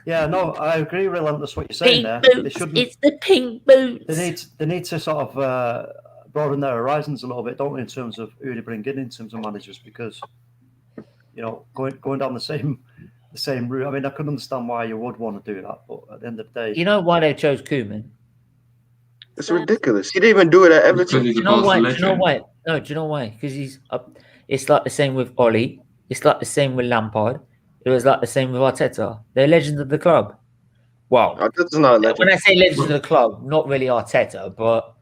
Yeah, no, I agree, Relentless, what you're saying Pink there. boots, it's the pink boots. They need to sort of broaden their horizons a little bit, don't they, in terms of who they bring in terms of managers, because you know, going down the same route. I mean, I could understand why you would want to do that, but at the end of the day, you know why they chose Koeman? It's ridiculous. He didn't even do it at Everton. Do you know why? No, do you know why? Because he's up. It's like the same with Ollie. It's like the same with Lampard. It was like the same with Arteta. They're legends of the club. Well, Arteta's not a legend. When I say legends of the club, not really Arteta, but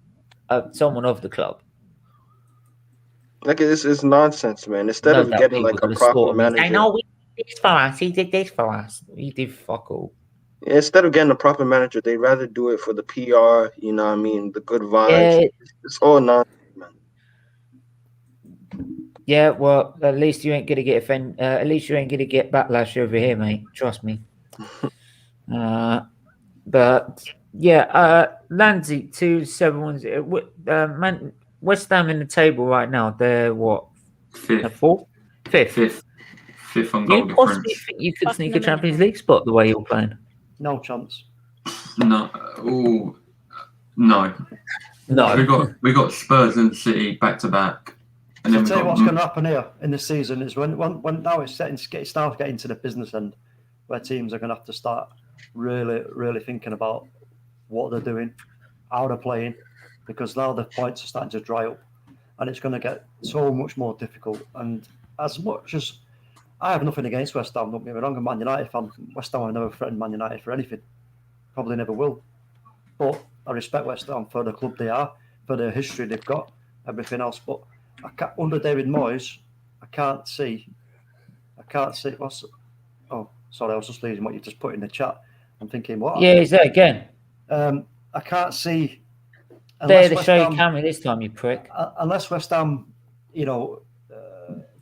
someone of the club. Like it's nonsense, man. Instead of getting like a proper manager, I know we did this for us. He did this for us. He did fuck all. Instead of getting a proper manager, they'd rather do it for the PR. You know what I mean? The good vibes. Yeah. It's all nonsense, man. Yeah, well, at least you ain't gonna get offended. At least you ain't gonna get backlash over here, mate. Trust me. But yeah, Landsy 2-7-1. Man, West Ham in the table right now. They're what? Fifth on goal difference. You possibly think you could sneak a Champions League spot the way you're playing? No chance. No. Ooh, no. We got Spurs and City back to back. And then I'll tell you what's going to happen here in the season is when now it's getting to the business end, where teams are going to have to start really thinking about what they're doing, how they're playing, because now the points are starting to dry up, and it's going to get so much more difficult. And as much as I have nothing against West Ham, don't get me wrong, I'm a Man United fan. West Ham have never threatened Man United for anything, probably never will. But I respect West Ham for the club they are, for the history they've got, everything else. But under David Moyes, I can't see what's. Oh, sorry, I was just reading what you just put in the chat. I'm thinking, what? Yeah, is that again? I can't see. There to show you camera this time, you prick. Unless West Ham, you know,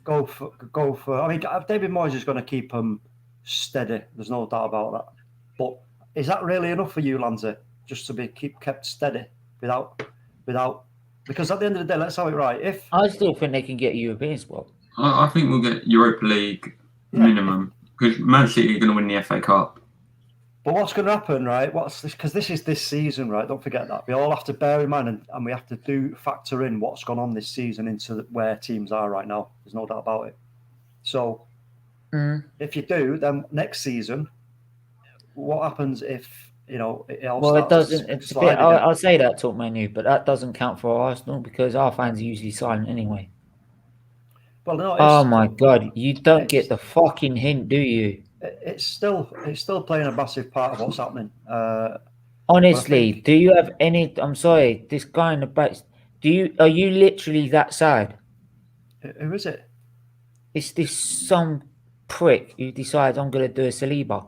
go for. I mean, David Moyes is going to keep them steady. There's no doubt about that. But is that really enough for you, Lanza, just to be kept steady without? Because at the end of the day, let's have it right. I still think they can get a European spot. I think we'll get Europa League minimum, because Man City are going to win the FA Cup. But what's going to happen, right? Because this is this season, right? Don't forget that. We all have to bear in mind and we have to factor in what's gone on this season into where teams are right now. There's no doubt about it. So if you do, then next season, what happens if, you know, it doesn't. I'll say that, Talk Manu, but that doesn't count for Arsenal because our fans are usually silent anyway. Well, no. Oh my God, you don't get the fucking hint, do you? It's still playing a massive part of what's happening. Honestly, do you have any? I'm sorry, this guy in the back. Are you literally that sad? Who is it? It's this some prick who decides I'm going to do a Saliba.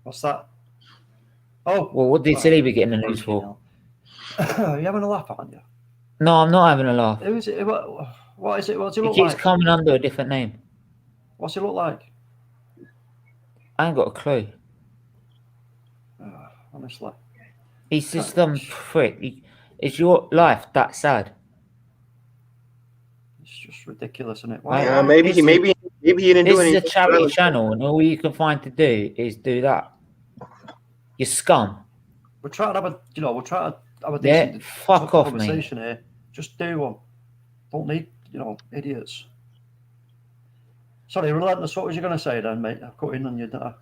What's that? Oh, well, what did Saliba get in the news for? Are you having a laugh, aren't you? No, I'm not having a laugh. Who is it? What is it? What's he look like? He keeps coming under a different name. What's he look like? I ain't got a clue. Honestly. He's just some prick. Is your life that sad? It's just ridiculous, isn't it? Maybe he didn't do anything. This is a charity channel, and all you can find to do is do that. You scum. We're trying to have a decent fuck off, conversation here. Just do one. Don't need, idiots. Sorry, Relentless, what was you going to say then, mate? I've cut in on you, didn't I?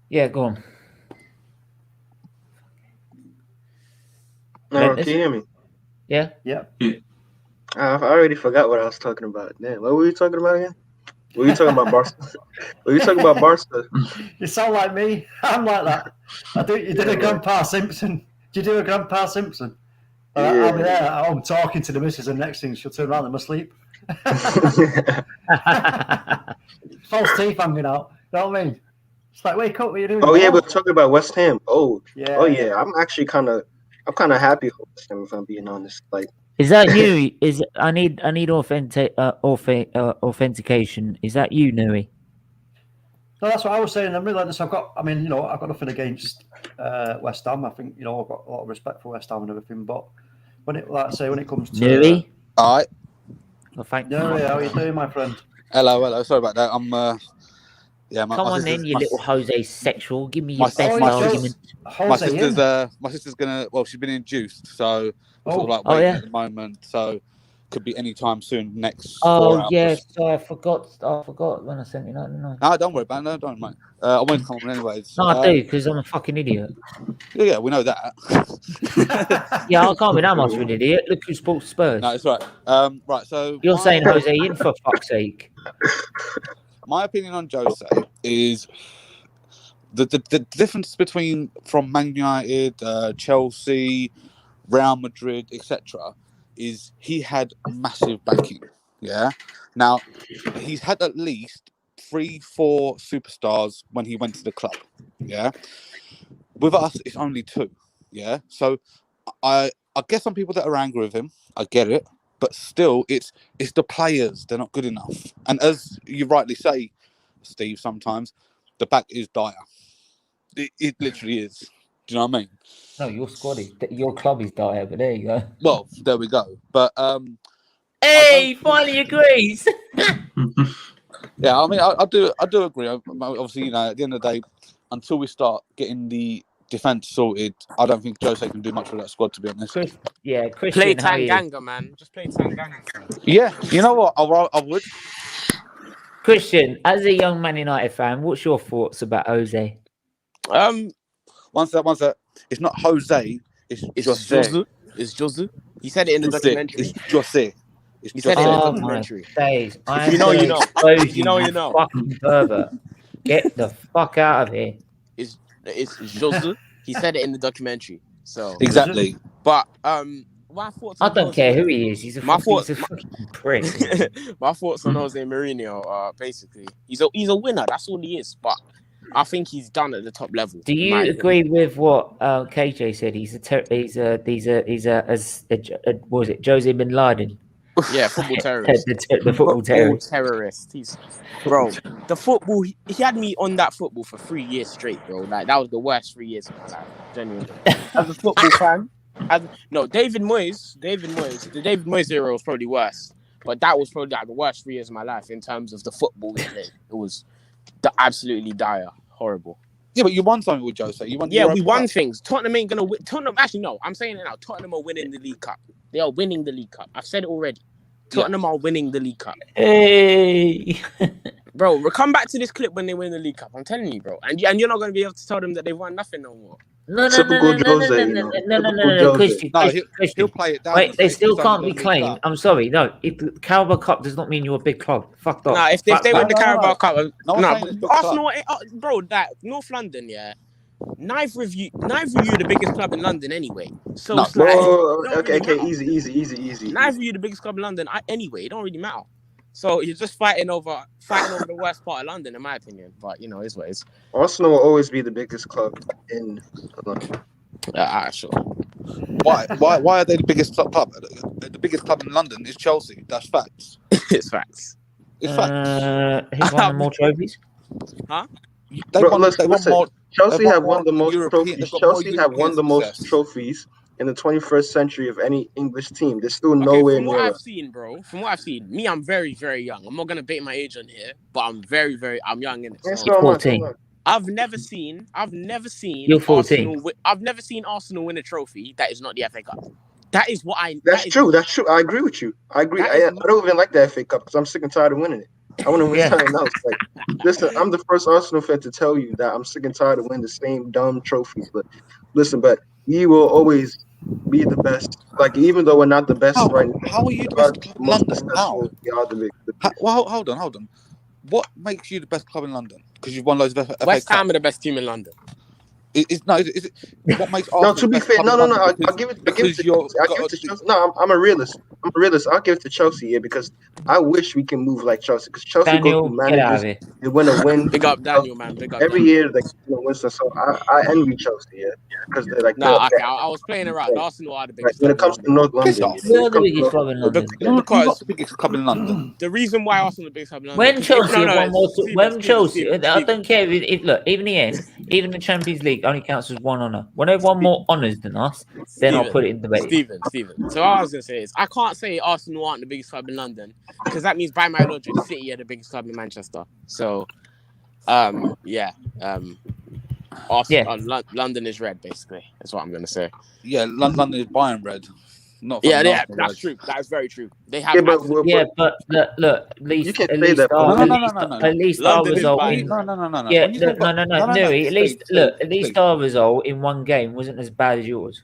Yeah, go on. No, can you hear me? Yeah? Yeah. I already forgot what I was talking about. Damn, what were you talking about again? What are you talking about, Barca? What are you talking about, Barca? You sound like me. I'm like that. You did a Grandpa Simpson. Did you do a Grandpa Simpson? I'll be there at home talking to the missus, and next thing she'll turn around and I'm asleep. False teeth hanging out. You know what I mean? It's like, wake up, what are you doing? Oh yeah, we're talking about West Ham. Oh yeah. I'm actually kind of happy with West Ham, if I'm being honest. Like, is that you? I need authentication. Is that you, Nui? No, that's what I was saying. I'm really like this. I've got nothing against West Ham. I think, I've got a lot of respect for West Ham and everything. But when it comes to Nui, all right. Well, thank you. Nui, how are you doing, my friend? Hello. Sorry about that. I'm Come on then, you little Jose sexual. Give me your best argument. My sister's gonna. Well, she's been induced, so sort of like waiting at the moment. So could be any time soon. Next. Oh yes, so I forgot when I sent you that. No, don't worry about it. No, don't mind. I won't come on anyways. No, I do, because I'm a fucking idiot. Yeah, we know that. Yeah, I can't be that much of an idiot. Look who sports Spurs. No, it's right. Right, so you're saying Jose in, for fuck's sake. My opinion on Jose is the difference from Man United, Chelsea, Real Madrid, etc. is he had massive backing. Yeah. Now he's had at least 3-4 superstars when he went to the club. Yeah. With us, it's only 2. Yeah. So I get some people that are angry with him. I get it. But still, it's the players. They're not good enough. And as you rightly say, Steve, sometimes the back is dire. It literally is. Do you know what I mean? No, your club is dire, but there you go. Well, there we go. But hey, finally agrees. Yeah, I mean, I do agree. Obviously, at the end of the day, until we start getting the defense sorted, I don't think Jose can do much for that squad, to be honest. Christian, play Tanganga, man. Just play Tanganga. Yeah, you know what? I would. Christian, as a young Man United fan, what's your thoughts about Jose? One sec. It's not Jose. It's Jose. It's Jose. He said it in the documentary. It's Jose. He said it in the documentary. Days. You know. You know. Fucking pervert. Get the fuck out of here. It's Jose. He said it in the documentary. So exactly. But my thoughts. I don't care who he is. He's a fucking prick. My thoughts on Jose Mourinho are basically he's a winner. That's all he is. But I think he's done at the top level. Do you agree with what KJ said? He's what was it, Jose Bin Laden? Yeah, football terrorist. the football terrorist. He's the football. He had me on that football for 3 years straight, bro. Like that was the worst 3 years of my life, genuinely. As a football fan, David Moyes. The David Moyes era was probably worse, but that was probably like the worst 3 years of my life in terms of the football we played. It was absolutely dire, horrible. Yeah, but you won something with Jose. We won things. Tottenham ain't gonna win. Actually, no. I'm saying it now. Tottenham are winning the League Cup. They are winning the League Cup. I've said it already. Tottenham are winning the League Cup. Hey, bro, we'll come back to this clip when they win the League Cup. I'm telling you, bro. And you're not gonna be able to tell them that they've won nothing no more. No, Christian, he'll play it down. Wait, they still can't be claimed. I'm sorry, no. If the Carabao Cup does not mean you're a big club, fuck off. Nah, if they win the Carabao Cup, Arsenal, bro, that North London, yeah. Neither of you the biggest club in London anyway. So okay, easy. Neither of you the biggest club in London anyway. It don't really matter. So you're just fighting over the worst part of London, in my opinion. But it's what it is. Arsenal will always be the biggest club in London. Sure. Why are they the biggest club? The biggest club in London is Chelsea. That's facts. It's facts. Who's won more trophies? Huh? They won more. Chelsea have won the most trophies. Chelsea have won the most trophies in the 21st century of any English team. They're still nowhere near. From what I've seen, me, I'm very, very young. I'm not gonna bait my age on here, but I'm very, very, I'm young in it. So 14. I've never seen. You're 14. I've never seen Arsenal win a trophy that is not the FA Cup. That is what I. That's true. I agree with you. I agree. I don't even like the FA Cup because I'm sick and tired of winning it. I want to win something else. Like, listen, I'm the first Arsenal fan to tell you that I'm sick and tired of winning the same dumb trophies. But listen, we will always be the best. Like, even though we're not the best right now. How are you the best club in London? How? We are the big. Well, hold on. what makes you the best club in London? Because you've won loads of FA West Ham Cups. are the best team in London. Is it what makes Arsenal No, to the be best fair, club in no. London? I'll give it. Because I'll give it to Chelsea. No, I'm a realist. I'll give it to Chelsea, yeah, because I wish we can move like Chelsea. Because Chelsea Daniel, go through get out of managers, here. they win a win. Big up Daniel, man. Big up Every Daniel. year, like win stuff. So I envy Chelsea, yeah, because they're like. Nah, okay, I was playing around. Arsenal are the Like, biggest. when it club comes in to London. North Piss London, off. We're the biggest club in London. You're not Because the biggest club in London. the reason why Arsenal are the biggest club in London. When Chelsea have won more, when Chelsea, Steven. I don't care if look, even the end, even the Champions League only counts as one honour. When they've won more honours than us, then I'll put it in debate. Steven. So what I was gonna say is I can't say Arsenal aren't the biggest club in London because that means by my logic, City are the biggest club in Manchester. So, Arsenal, London is red, basically. That's what I'm gonna say. Yeah, London is Bayern red. Not Yeah, Arsenal that's red. true. That is very true. They have. But look, at least You can't at say least that, our, bro. at least our London is result fine. in No. yeah, When you talk no, about- Nuri, at least Steve, look, at Steve. least our result in one game wasn't as bad as yours.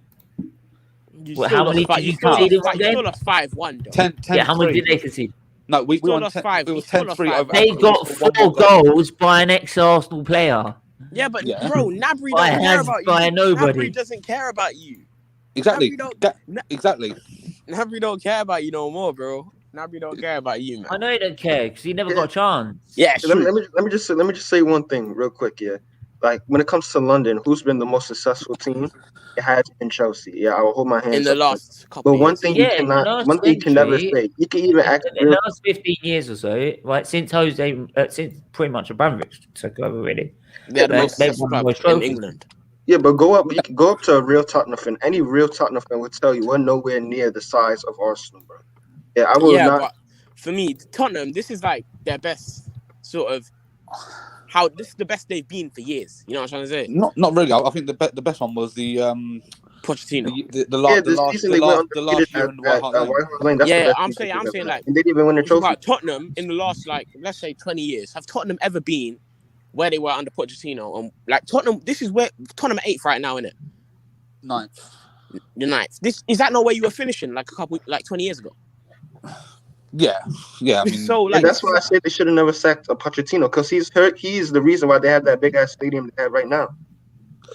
You Well, still how lost many five- did you you still concede in lost one five- you still game? lost 5-1 though. 10 Yeah, how much 3. did they concede? No, we still won lost 10. five. It We was still 10-3 lost over. five. They Aston got Villa for 4 one more goal. goals by an ex-Arsenal player. Yeah, but Yeah. bro, Nabry By don't care hands about by you. nobody. Nabry doesn't care about you. Exactly. Nabry Exactly. don't care about you no more, bro. Nabry don't care about you, man. I know he don't care because he never got a chance. Yeah, Let me just say one thing real quick, yeah. Like when it comes to London, who's been the most successful team? It has been Chelsea. Yeah, I will hold my hands in the up. last couple But of one years. thing Yeah, you in the cannot, last one thing you can never century, say. You can even act In the last 15 years or so, right, since since pretty much Abramovich took over, really. They're the most They've successful won club more in trophies. England. Yeah, but you can go up to a real Tottenham fan. Any real Tottenham fan would tell you we're nowhere near the size of Arsenal, bro. Yeah, I will not. But for me, Tottenham, this is like their best sort of this is the best they've been for years. You know what I'm trying to say? Not really. I think the best one was the Pochettino. The last year in the White Hart Lane. That's the Yeah, best I'm season saying they've ever like had. And they didn't even win a it's about trophy. Tottenham in the last let's say 20 years. Have Tottenham ever been where they were under Pochettino? And like Tottenham, this is where Tottenham are 8th right now, isn't it? 9th. The 9th. Is that not where you were finishing like 20 years ago? Yeah. I mean, So And that's why I said they should have never sacked Pochettino, because he's hurt. He's the reason why they have that big ass stadium they have right now.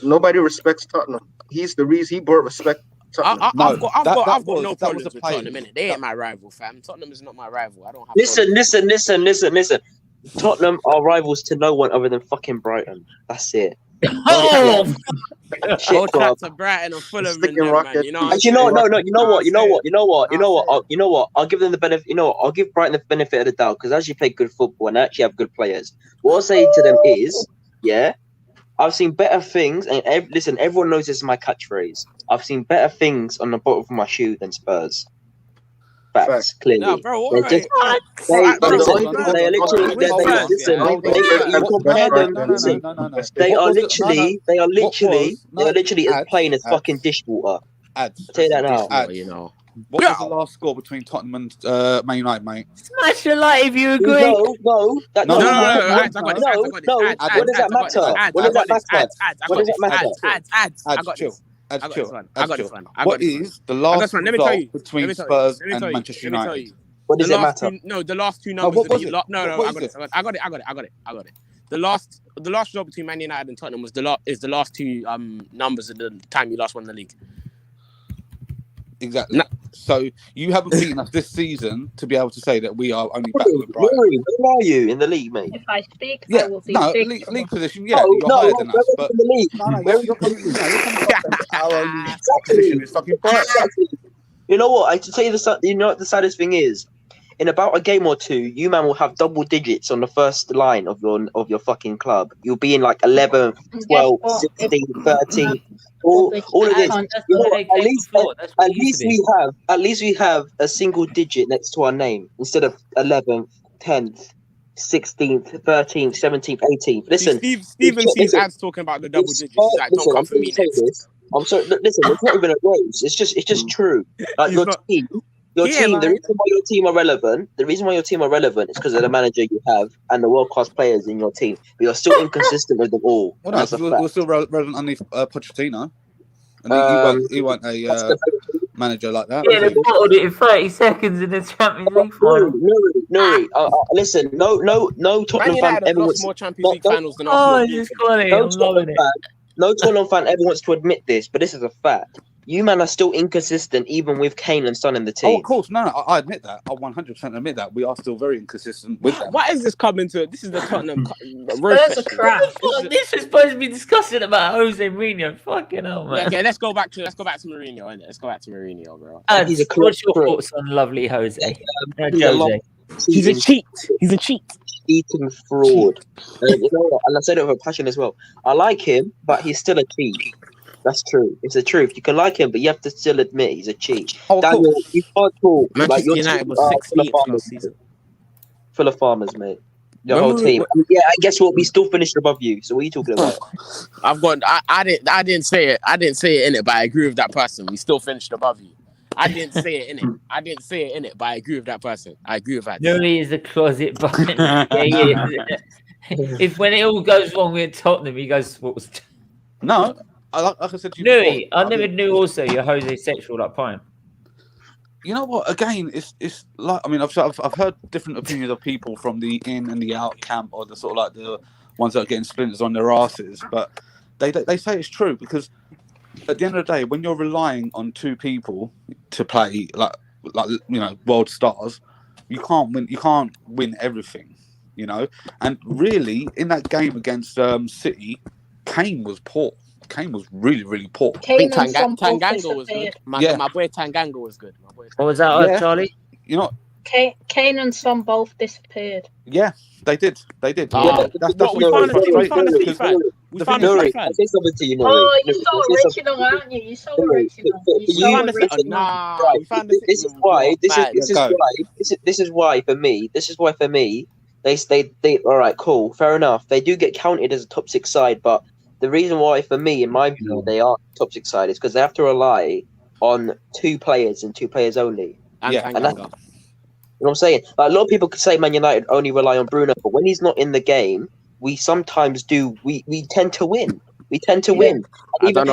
Nobody respects Tottenham. He's the reason he brought respect. I've got no problems with player. Tottenham, innit? They ain't my rival, fam. Tottenham is not my rival. I don't have Listen. Tottenham are rivals to no one other than fucking Brighton. That's it. Oh, Shit, bro. to Brighton and Fulham and Sticking them, rocket. man. You know what? You know what? I'll give them the benefit. I'll give Brighton the benefit of the doubt because they actually play good football and they actually have good players. What I'll say to them is, I've seen better things. And listen, everyone knows this is my catchphrase. I've seen better things on the bottom of my shoe than Spurs. Facts, clearly. No, bro, all They're right. just- They are literally playing as fucking dishwater. I'll tell you that now. You know. What was the last score between Tottenham and Man United, mate? smash your light if you agree. No. No. What does that matter? What is the last result between Spurs and Manchester United? What does it matter? The last two numbers. I got it. The last result between Man United and Tottenham was the last two numbers of the time you last won the league. Exactly. So you haven't beaten us this season to be able to say that we are only better than Brighton. Where are you in the league, mate? If I speak, Yeah, I will be no, big league position. Yeah, you're higher than us, but in the league. you're coming our only position is fucking Brighton. You know what? I to tell you you know what the saddest thing is? In about a game or two, you man will have double digits on the first line of your fucking club. You'll be in like 11, 12, 16, 13. All of this. You know, at least we have a single digit next to our name instead of 11th, 10th, 16th, 13th, 17th, 18th. Listen, Steven sees ads talking about the double digits. He's like, don't come for me next. I'm sorry. Listen, it's not even a race. It's just true. Like your team. The reason why your team are relevant, is because of the manager you have and the world-class players in your team. But you're still inconsistent with them all. Well, no, we're still relevant underneath Pochettino. And he won a manager like that. Yeah, they bottled it in 30 seconds in the Champions League final. No, listen, no Tottenham fan ever wants more Champions League finals than Arsenal. It's quality. I'm loving it. No Tottenham fan ever wants to admit this, but this is a fact. You man are still inconsistent even with Kane and Son in the team. Oh, of course. No, I admit that. I 100% admit that. We are still very inconsistent with them. Why is this coming to? This is the Tottenham Spurs are crap. This is supposed to be discussing about Jose Mourinho. Fucking hell, man. Yeah, okay, let's go back to Mourinho. Innit? Let's go back to Mourinho, bro. He's a what's your thoughts on lovely Jose? Jose. He's a cheat. He's a cheat. Cheating fraud. You know what? And I said it with a passion as well. I like him, but he's still a cheat. That's true. It's the truth. You can like him, but you have to still admit he's a cheat. Oh, Daniel, you can't talk Manchester United was 16th last season. Full of farmers, mate. Your whole team. Yeah, and guess what? We still finished above you. So what are you talking about? I didn't say it. I didn't say it in it, but I agree with that person. We still finished above you. I didn't say it in it. But I agree with that person. I agree with that. No, he is a closet button. Yeah, he is. If when it all goes wrong with Tottenham, he goes sports. No, like I said to you Louis, I never knew also you're Jose sexual at point. You know what? Again, it's like, I mean, I've heard different opinions of people from the in and the out camp, or the sort of like the ones that are getting splinters on their asses, but they say it's true, because at the end of the day, when you're relying on two people to play like you know, world stars, you can't win everything, you know. And really, in that game against City, Kane was poor. Kane was really, really poor. Tanganga was good. My boy Tanganga was good. What was that, Charlie? You know, Kane and Son both disappeared. Yeah, they did. That's we found a fan. Nuri, I say something to you, Nuri. Oh, you're so original, aren't you? You're so original. This is why for me, they all right, cool, fair enough. They do get counted as a top 6 side, but the reason why, for me, in my view, they are top 6 side is because they have to rely on 2 players and 2 players only. And that's, you know what I'm saying? Like, a lot of people could say Man United only rely on Bruno, but when he's not in the game, we sometimes do. We tend to win. We tend to win. And even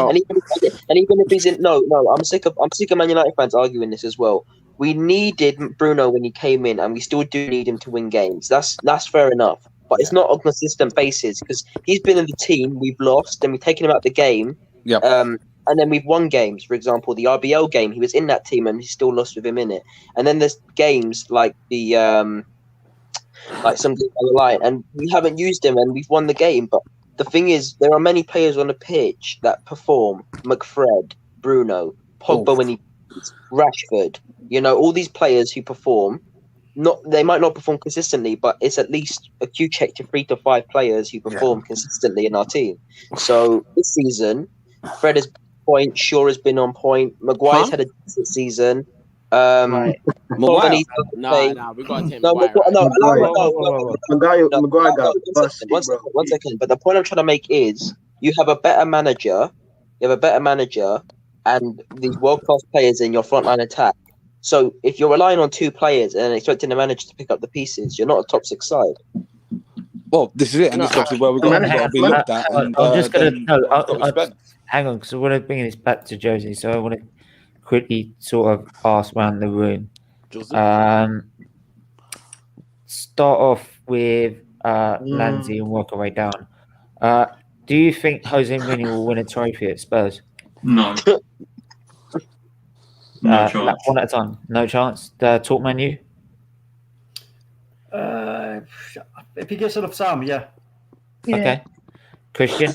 if he's in, I'm sick of Man United fans arguing this as well. We needed Bruno when he came in, and we still do need him to win games. That's fair enough. But it's not on a consistent basis, because he's been in the team, we've lost, then we've taken him out the game. And then we've won games. For example, the RBL game, he was in that team and he still lost with him in it. And then there's games like the like some line, and we haven't used him and we've won the game. But the thing is, there are many players on the pitch that perform. McFred, Bruno, Pogba when he plays, Rashford. You know, all these players who perform. They might not perform consistently, but it's at least a Q check to 3 to 5 players who perform consistently in our team. So this season, Fred has been on point, Shaw has been on point, Maguire's had a decent season. Maguire? We got to take Maguire got busted. One second. But the point I'm trying to make is, you have a better manager, and these world-class players in your frontline attack. So if you're relying on 2 players and expecting the manager to pick up the pieces, you're not a top 6 side. Well, this is it, and this is obviously where we're going to be looked at. And, I'm just going to hang on, because I want to bring this back to Josie. So I want to quickly sort of ask around the room. Start off with Lanzi and work our way down. Do you think Jose Mourinho will win a trophy at Spurs? No. No chance. One at a time. No chance. Talk menu. If he gets enough time, yeah. Okay. Christian.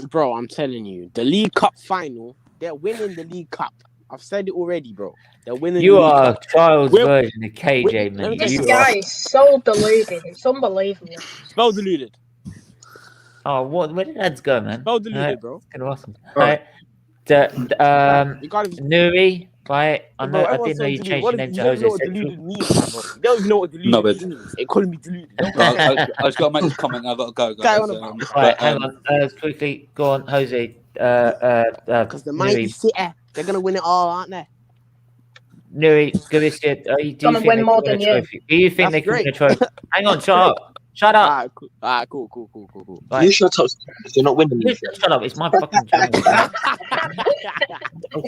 Bro, I'm telling you, the League Cup final, they're winning the League Cup. I've said it already, bro. They're winning. You are a child's version of KJ, man. This guy is so deluded. It's unbelievable. Spell deluded. Oh, what? Where did ads go, man? Spell deluded, bro. It's kind of awesome. Right. Nuri. Right, I didn't know you changed your name to Jose. You don't even know what deluded means. It couldn't be deluded. I just got to make this comment. I've got to go, guys. Right, hang on. Quickly, go on, Jose. Because the mighty City, they're gonna win it all, aren't they? Nuri, do you think gonna win more than you? Do you think they can win a trophy? Hang on, shut up. Shut up. Cool. Right. You shut up. You're not winning. You shut up. It's my fucking channel.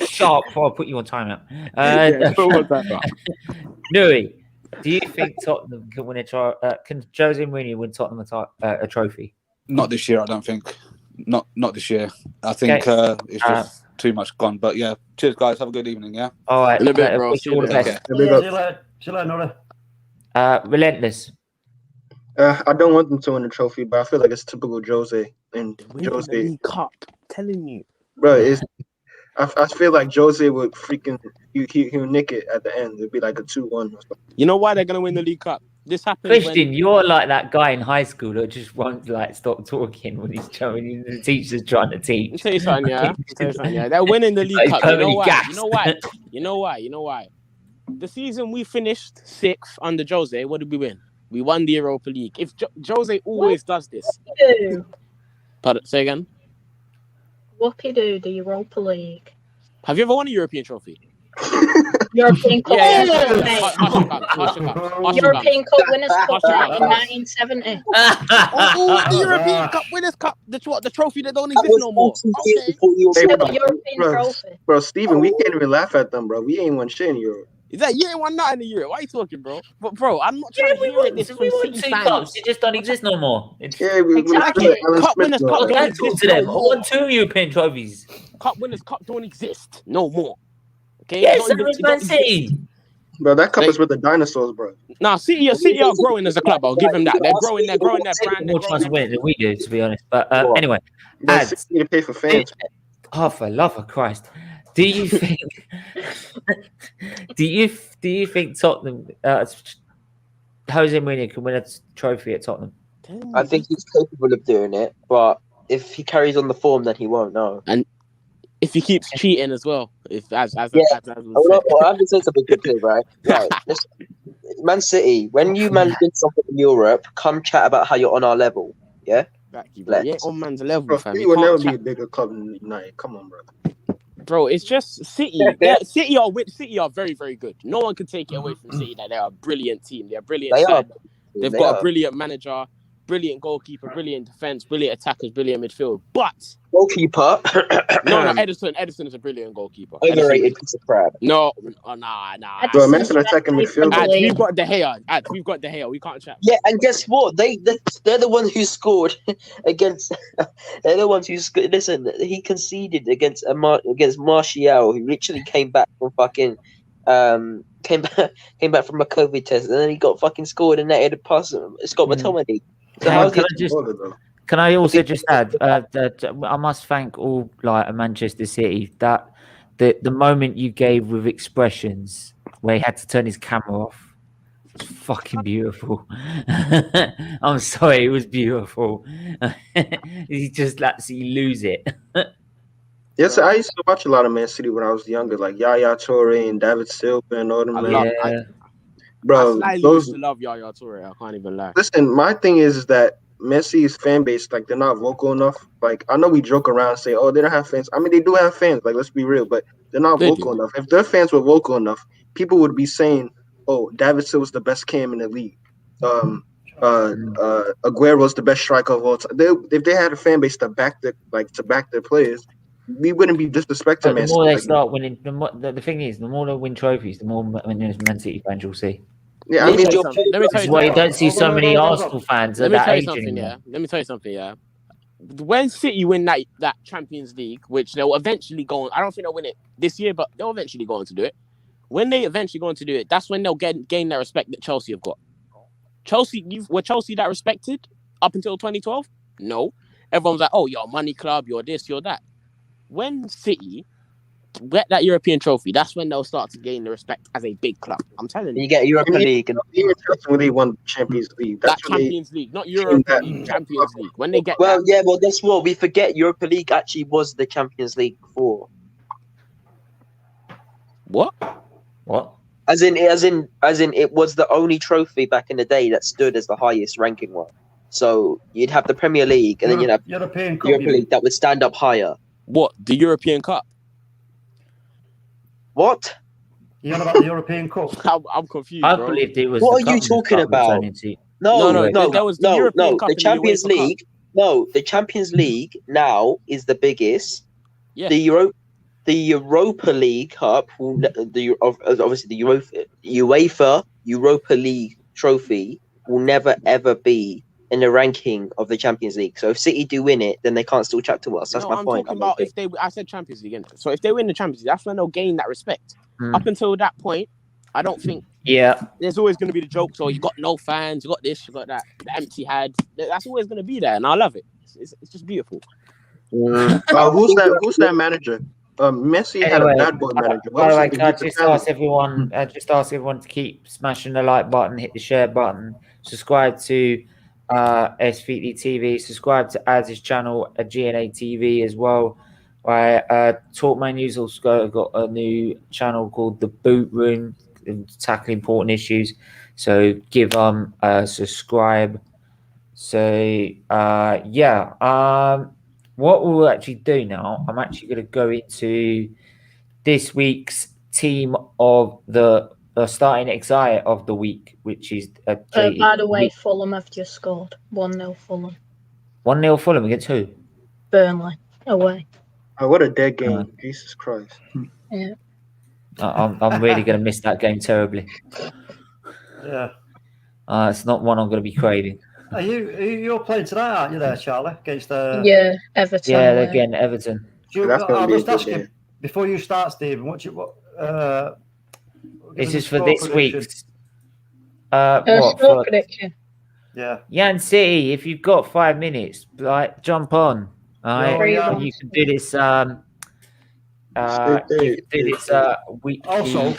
Sharp before I put you on timeout. Nui, do you think Tottenham can win can Jose Mourinho win Tottenham a trophy? Not this year, I don't think. Not this year. I think it's just too much gone. But yeah, cheers, guys. Have a good evening. Yeah. All right. In a bit, bro. Wish you all the best. See you later, Nora. Relentless. I don't want them to win the trophy, but I feel like it's typical Jose. And Jose, the League Cup. I'm telling you, bro, I feel like Jose would freaking he'll nick it at the end. It'd be like a 2-1 or something. you know why they're gonna win the League Cup? This happened. Christian, you're like that guy in high school that just won't like stop talking when he's trying. The teacher's trying to teach. I'll tell you something, yeah. They're winning the League Cup. You know why? The season we finished 6th under Jose, what did we win? We won the Europa League. If Jose always does this. Pardon, say again? Whoopie-doo, the Europa League. Have you ever won a European trophy? European Cup. European Cup Winners' Cup in 1970. The European Cup Winners' Cup. The trophy that don't exist no more. European trophy. Bro, Steven, we can't even laugh at them, bro. We ain't won shit in Europe. Is that you ain't won nothing in Europe? Why are you talking, bro? But bro, I'm not trying to hear it. We won 2 cups. It just don't exist no more. Exactly. Cup Winners' Cup don't exist to them. I no more. won 2 European trophies. Cup Winners' Cup don't exist no more. Okay. Yes, that was Man City. Bro, that cup is with the dinosaurs, bro. Nah, City are growing as a club. I'll give them that. They're growing their brand. More chance to win than we do, to be honest. But anyway, ads. You need to pay for fans. Oh, for love of Christ! Do you think? do you think Tottenham? Jose Mourinho can win a trophy at Tottenham? I think he's capable of doing it, but if he carries on the form, then he won't. No. And if he keeps cheating as well, I have to say something quickly, right? Right. Listen, Man City, when you win something in Europe, come chat about how you're on our level. Yeah. Yeah, on man's level. Bro, fam. City will never be a bigger club than United. Come on, bro. Bro, it's just City. City are very, very good. No one can take it away from City that they're a brilliant team. They're a brilliant side. They've got a brilliant manager, brilliant goalkeeper, brilliant defense, brilliant attackers, brilliant midfield. But goalkeeper. No, Edison is a brilliant goalkeeper. Overrated piece of crap. No, nah. Bro, imagine a second midfield. We've got De Gea. We can't chat. Yeah, and guess what? They're the ones who scored against. They're the ones who listen. He conceded against Martial, who literally came back from fucking. Came back from a COVID test, and then he got fucking scored and netted past Scott McTominay. So can I also just add that I must thank all like Manchester City that the moment you gave with expressions where he had to turn his camera off, it's fucking beautiful. I'm sorry, it was beautiful. He just lets you lose it. Yes, I used to watch a lot of Man City when I was younger, like Yaya Toure and David Silva and all them. Bro, I used to love Yaya Toure. I can't even lie. Listen, my thing is that Messi's fan base, like, they're not vocal enough. Like, I know we joke around and say, oh, they don't have fans. I mean, they do have fans. Like, let's be real, but they're not vocal enough. If their fans were vocal enough, people would be saying, oh, David Silva's the best cam in the league. Aguero's the best striker of all time. If they had a fan base to back their players, we wouldn't be disrespecting Man City. The more they start winning, the thing is, the more they win trophies, the more Man City fans you'll see. Yeah, I mean, that's why you don't see so many Arsenal fans at that age anymore. Let me tell you something, yeah. When City win that Champions League, which they'll eventually go on, I don't think they'll win it this year, but they'll eventually go on to do it. When they eventually go on to do it, that's when they'll gain their respect that Chelsea have got. Were Chelsea that respected up until 2012? No. Everyone was like, oh, you're a money club, you're this, you're that. When City get that European trophy, that's when they'll start to gain the respect as a big club. I'm telling you. You get Europa League. And when they won Champions League. That's Champions League, not Europa League, Champions League. When they get guess what? We forget Europa League actually was the Champions League before. What? As in, it was the only trophy back in the day that stood as the highest ranking one. So you'd have the Premier League, and then you'd have European Cup, Europa League that would stand up higher. What? The European Cup? What? You're on about the European Cup? I'm confused. I believed it was. What are you talking about? No. There was the European Cup. The Champions League. No, the Champions League now is the biggest. Yeah. The the Europa League Cup, obviously the UEFA Europa League trophy will never ever be in the ranking of the Champions League. So if City do win it, then they can't still chat to us. That's my I'm point. talking about if they. I said Champions League, innit? So if they win the Champions League, that's when they'll gain that respect. Up until that point, I don't think. Yeah. There's always going to be the jokes. Oh, you got no fans. You got this. You got that. The empty head. That's always going to be there, and I love it. It's just beautiful. Who's that manager? Messi had a bad boy manager. By the way, can I just ask everyone to keep smashing the like button, hit the share button, subscribe to SFeatleyTV, subscribe to Az's channel at GNA TV as well. Right, Talk Man News also got a new channel called The Boot Room, tackling important issues. So give them a subscribe. So what we'll actually do now, I'm actually going to go into this week's team of the starting XI of the week, which is by the way, Fulham have just scored 1-0 Fulham. 1-0 Fulham against who? Burnley away. Oh, what a dead game! Jesus Christ! Yeah. I'm really going to miss that game terribly. Yeah. It's not one I'm going to be craving. You're playing tonight, aren't you? There, Charlie, against Everton. Yeah, they're again Everton. I'll just ask you before you start, Stephen. This is for this week's. Score prediction. Yeah. Yan City, if you've got 5 minutes, like jump on. All right, you can do this. Week. Also,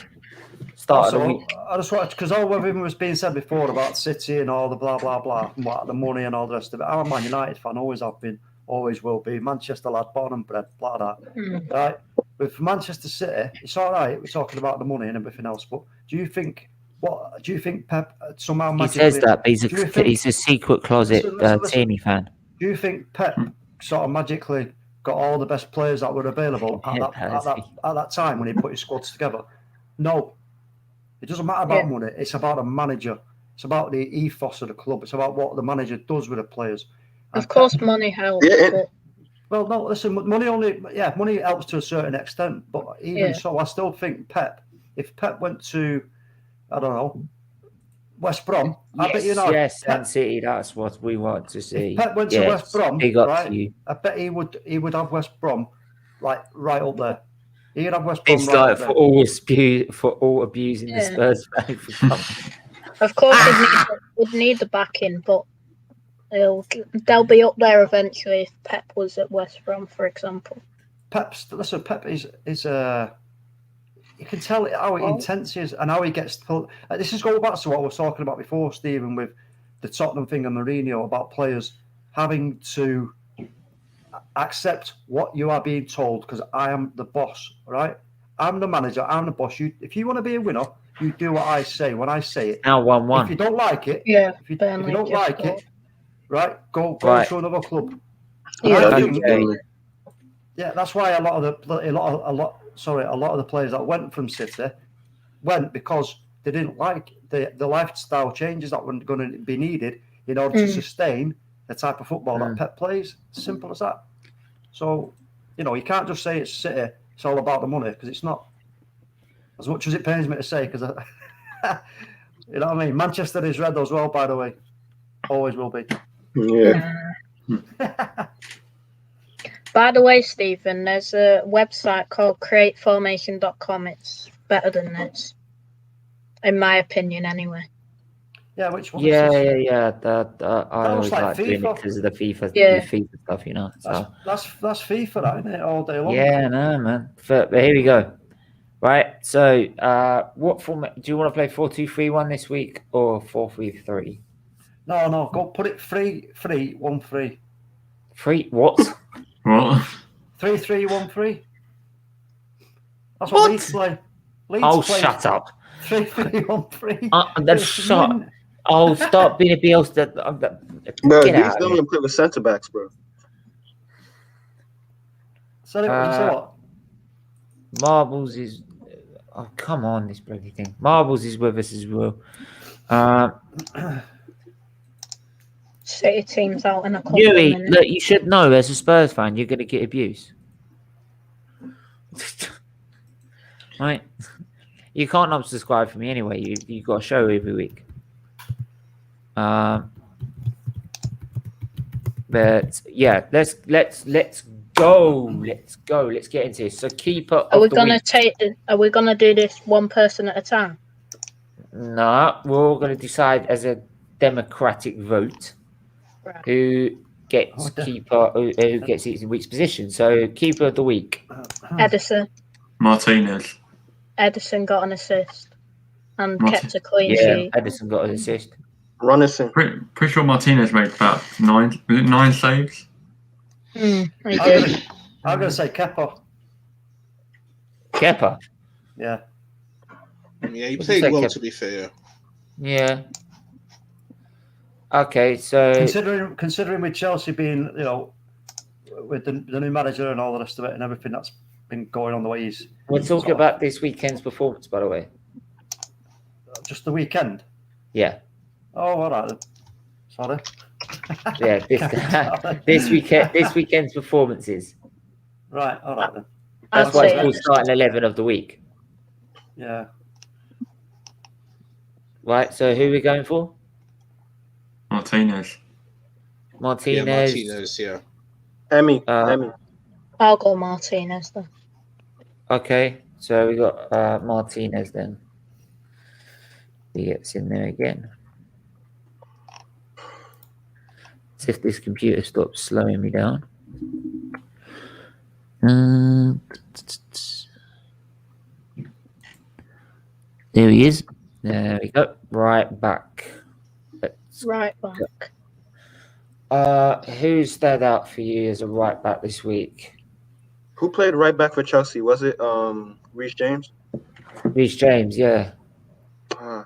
start of the week. I just wanted, because all of it was being said before about City and all the blah blah blah, and what, the money and all the rest of it. I'm a Man United fan, always have been, always will be. Manchester lad, born and bred, blah blah. Right. With Manchester City, it's all right. We're talking about the money and everything else, but do you think Pep somehow magically? He says that, but he's a secret closet Tierney fan. Do you think Pep sort of magically got all the best players that were available at that time when he put his squads together? No. It doesn't matter about money. It's about a manager. It's about the ethos of the club. It's about what the manager does with the players. Of course, money helps. But... Well, no, listen, money helps to a certain extent. But even so, I still think if Pep went to, I don't know, West Brom, I bet you know. Yes, and City, that's what we want to see. If Pep went to West Brom, right? I bet he would have West Brom like right up there. He'd have West Brom. It's like for all abusing the Spurs fan. Of course, would need the backing, but they'll be up there eventually if Pep was at West Brom, for example. Pep is you can tell how intense he is and how he gets. This is going back to what I was talking about before, Stephen, with the Tottenham thing and Mourinho about players having to accept what you are being told because I am the boss, right? I'm the manager. I'm the boss. If you want to be a winner, you do what I say when I say it. Now 1-1. If you don't like it, if you don't like it, right, go to another club. Yeah, that's why a lot of the players that went from City went because they didn't like the lifestyle changes that were going to be needed in order to sustain the type of football that Pep plays. Simple as that. So, you can't just say it's City. It's all about the money because it's not. As much as it pains me to say, because you know what I mean. Manchester is red as well, by the way. Always will be. Yeah. By the way, Stephen, there's a website called createformation.com. It's better than this, in my opinion, anyway. Yeah, which one? Yeah. I always like doing it because of the FIFA stuff, So. That's FIFA, that, isn't it? All day long. Yeah, no, man. But here we go. Right. So, what format do you want to play? 4-2-3-1 this week or 4-3-3? No. Go put it 3-3-1-3. 3 what? What? 3-3-1-3. That's what Leeds play. Shut up. 3-3-1-3. Shut. Oh, stop being a Bielsa. Bro, Leeds don't even play with centre backs, bro. So what? Marbles is. Oh, come on, this bloody thing. Marbles is with us as well. City teams out in a couple Yuri, of minutes. look, you should know as a Spurs fan, you're going to get abuse. Right? You can't unsubscribe from me anyway. You got a show every week. But yeah, let's go. Let's get into this. So keeper. Are we gonna do this one person at a time? No, we're all gonna decide as a democratic vote who gets keeper, who gets each week's position. So keeper of the week. Edison. Martinez. Edison got an assist and kept a clean sheet. Edison got an assist. Runnison. Pretty sure Martinez made about 9 saves. He I'm did. gonna say Kepa. Kepa. Yeah. Yeah, he played well, to be fair. Yeah. Okay, so considering with Chelsea being, with the new manager and all the rest of it and everything that's been going on the way he's. We're talking about this weekend's performance, by the way. Just the weekend. Yeah. Oh, all right. Sorry. Yeah, this weekend's performances. Right. All right then. That's why it's called starting 11 of the week. Yeah. Right. So who are we going for? Martinez. Yeah, Martinez. Yeah. Emmy. I'll go Martinez then. Okay, so we got Martinez then. He gets in there again. See if this computer stops slowing me down. There he is. There we go. Right back. Right back. Who stood out for you as a right back this week? Who played right back for Chelsea? Was it Reece James? Reece James, yeah. I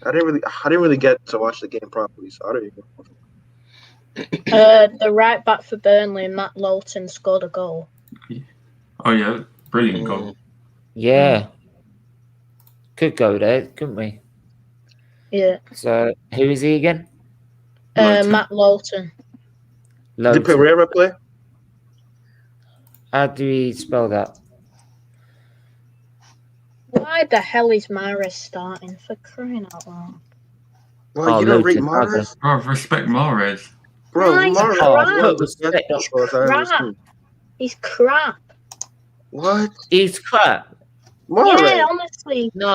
didn't really get to watch the game properly, so I don't even know. The right back for Burnley, Matt Lowton, scored a goal. Oh yeah, brilliant goal. Yeah. Could go there, couldn't we? Yeah. So who is he again? Matt Lowton. Did Pereira play? How do we spell that? Why the hell is Mahrez starting, for crying out loud? Well, you don't rate Mahrez? Oh, respect Mahrez. Bro, Mahrez. He's crap. What? He's crap. Mahrez. Yeah, honestly. No.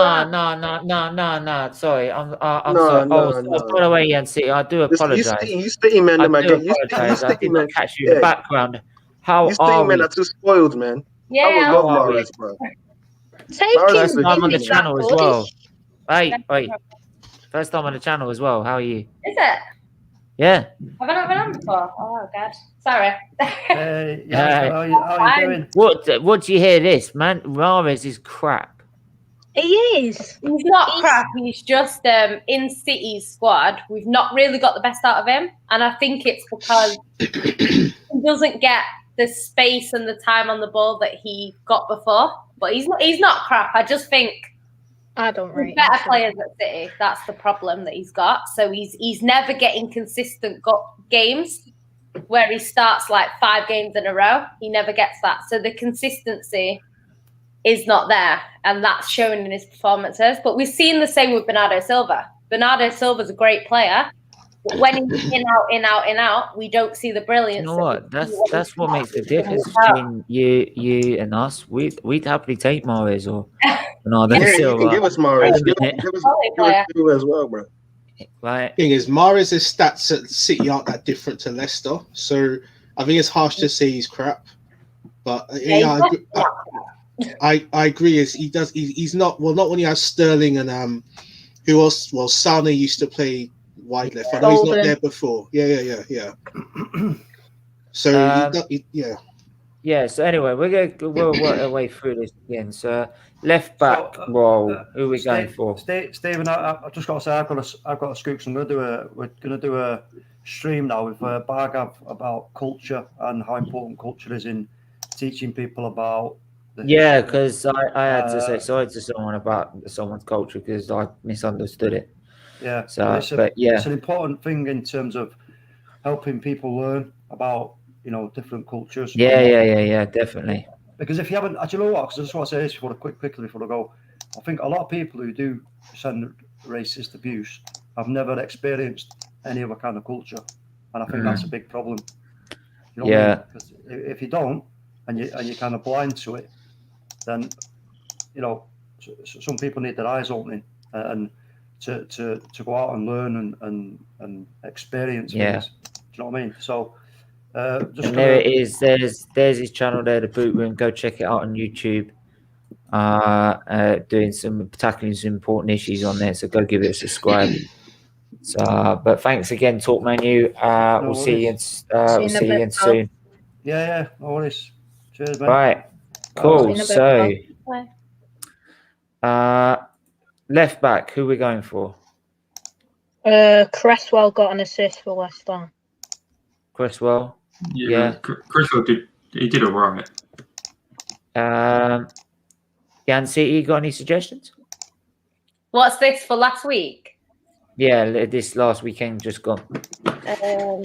Sorry, I'm sorry. By the way, Yancy, I do apologize. You stay, man. I did not catch you in the background. How are we? Men are too spoiled, man. Yeah. I would love Mahrez, bro. First time on the channel as well. Wait. First time on the channel as well. How are you? Is it? Yeah. Have I not been on before? Oh god. Sorry. How are you doing? What do you hear this, man? Mahrez is crap. He is. He's not crap. He's just in City's squad. We've not really got the best out of him, and I think it's because he doesn't get the space and the time on the ball that he got before. But he's not crap. I just think I don't rate better players at City. That's the problem that he's got. So he's never getting consistent games where he starts like 5 games in a row. He never gets that. So the consistency is not there, and that's shown in his performances. But we've seen the same with Bernardo Silva. Bernardo Silva's a great player, but when he's in out, we don't see the brilliance. You know what? That's what makes the difference between you and us. We'd happily take Mahrez or Bernardo Silva. You can give us Mahrez. Give us Silva as well, bro. Right. Thing is, Mahrez's stats at City aren't that different to Leicester, so I think it's harsh to say he's crap. But I agree. He's not when he has Sterling and who else? Well, Sane used to play wide left. I know he's not there before. Yeah. So Yeah. So anyway, we'll work our way through this again. So left back role. Who are we going for? Stephen, I just got to say I've got a scoop. So we're gonna do a stream now with Bargav about culture and how important culture is in teaching people about. Yeah, because I had to say sorry to someone about someone's culture because I misunderstood it. Yeah. So, it's an important thing in terms of helping people learn about different cultures. Yeah, definitely. Because if you haven't, do you know what? Because I just want to say this quickly before I go. I think a lot of people who do send racist abuse have never experienced any other kind of culture, and I think that's a big problem. You know what I mean? Because if you don't, and you're kind of blind to it, then some people need their eyes opening and to go out and learn and experience things. Do you know what I mean? So. And there it is. There's his channel there, the Boot Room. Go check it out on YouTube. Tackling some important issues on there. So go give it a subscribe. So, but thanks again, Talk Menu. We'll see you again soon. Yeah, no worries. Cheers, man. Right, cool. So, left back. Who are we going for? Cresswell got an assist for West Ham. Cresswell. Yeah. Cresswell did all right. Yancy, you got any suggestions? What's this for last week? Yeah, this last weekend just gone. You know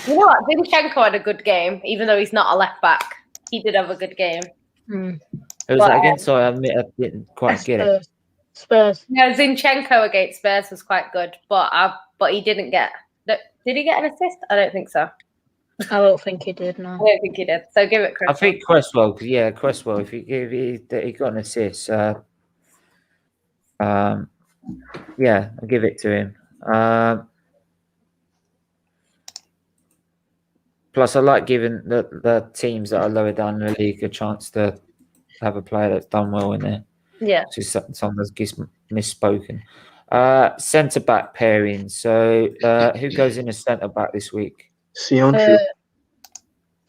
what? Zinchenko had a good game, even though he's not a left back. He did have a good game. Who was that again? Sorry, I didn't quite get it. Spurs. No, Zinchenko against Spurs was quite good, but he didn't get. Did he get an assist? I don't think so. I don't think he did. No, I don't think he did. So give it Cresswell. I think Cresswell. Yeah, Cresswell. If he got an assist, yeah, I'll give it to him. Plus, I like giving the teams that are lower down in the league a chance to have a player that's done well in there. Yeah. So sometimes gets misspoken. Centre back pairing. So who goes in as centre back this week?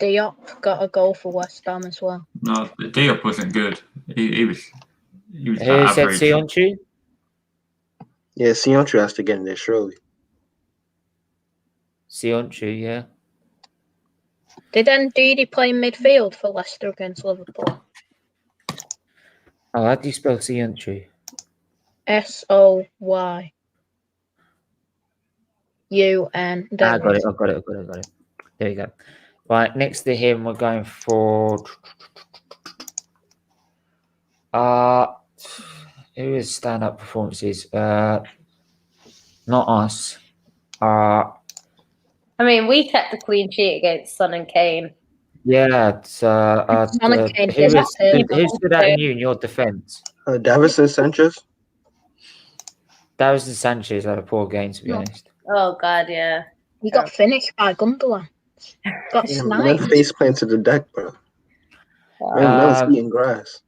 Diop got a goal for West Ham as well. No, Diop wasn't good. He was Who said Sionchu? Yeah, Sionchu has to get in there surely. Sionchu, yeah. Did Ndidi play midfield for Leicester against Liverpool? Oh, how do you spell Sionchu? SOYUN. I got it. There you go. Right, next to him, we're going for who is stand-up performances? Not us. I mean, we kept the clean sheet against Son and Kane. Yeah, it's who stood out in you in your defence? Davison Sanchez. Davison Sanchez had a poor game, to be honest. Oh God, yeah. He got finished by Gundogan. Got sniped. Man face planted the deck, bro. Man was eating grass.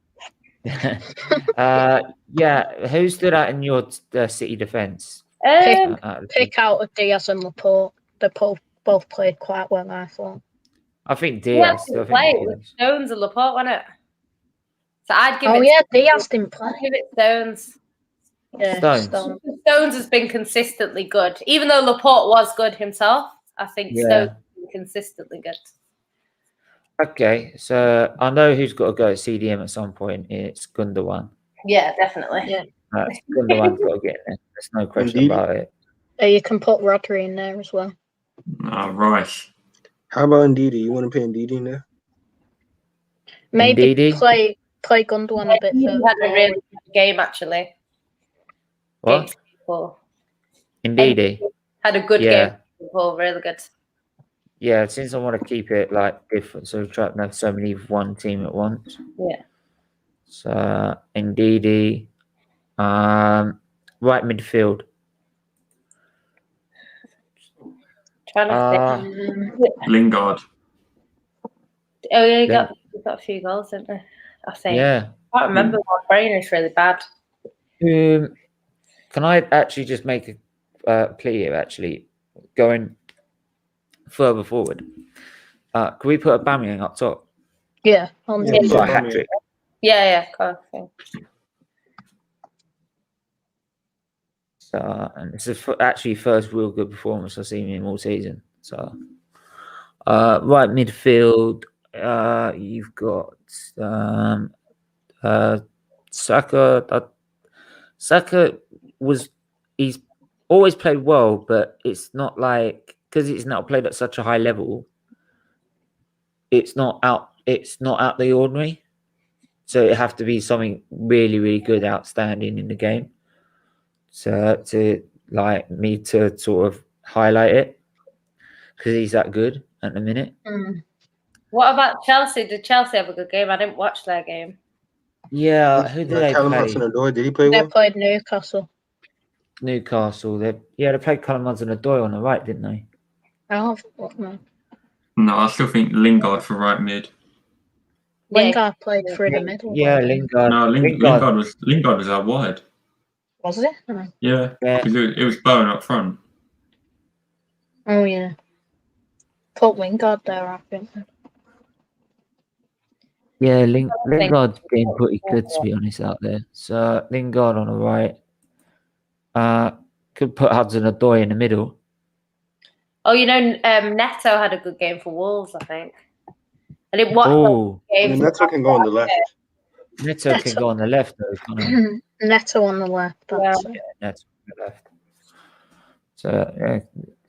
Yeah, who stood out in your City defence? Pick out of Diaz and Laporte. They both played quite well, I thought. I think Diaz. Stones and Laporte, wasn't it? So I'd give it. Oh yeah, Diaz didn't play. I'd give it Stones. Yeah, Stones has been consistently good, even though Laporte was good himself. I think Stones has been consistently good. Okay, so I know who's got to go at CDM at some point. It's Gundogan. Yeah, definitely. Yeah. Gundogan's got to get in there. There's no question about it. You can put Rodri in there as well. Rice. How about Ndidi? You want to pay Ndidi in there? Maybe Ndidi? play Gundogan a bit. He had a really good game, actually. What? Ndidi had a good game. Really good. Yeah, since I want to keep it like different, so try to have so many of one team at once. Yeah. So Ndidi, right midfield. Trying to think. Lingard. Oh yeah, he got a few goals, didn't they? I think. Yeah. I can't remember. My brain is really bad. Can I actually just make a plea here? Actually, going further forward, can we put a Aubameyang up top? Yeah, hat trick. Yeah, kind of thing. So, and it's actually first real good performance I've seen him all season. So, right midfield, you've got Saka. Saka he's always played well, but it's not like, because he's not played at such a high level, it's not out the ordinary. So it have to be something really, really good, outstanding in the game. So to like me to sort of highlight it because he's that good at the minute. What about Chelsea? Did Chelsea have a good game? I didn't watch their game. Yeah, who did they Callum play? Hudson-Odoi, did he play They well? played Newcastle. Newcastle. They played Callum Hudson-Odoi on the right, didn't they? Oh, fuck no. No, I still think Lingard for right mid. Lingard played through the middle. Yeah, Lingard. No, Lingard was out wide. Was it? Yeah, because it was Bowen up front. Oh, yeah. Put Lingard there, I think. Yeah, Lingard's been pretty good, to be honest, out there. So Lingard on the right. Could put Hudson-Odoi in the middle. Oh, you know, Neto had a good game for Wolves, I think. I didn't watch the game. Neto can go on the left. Neto can go on the left, though, can't he? Neto on the left. That's it. Neto on the left. So, yeah,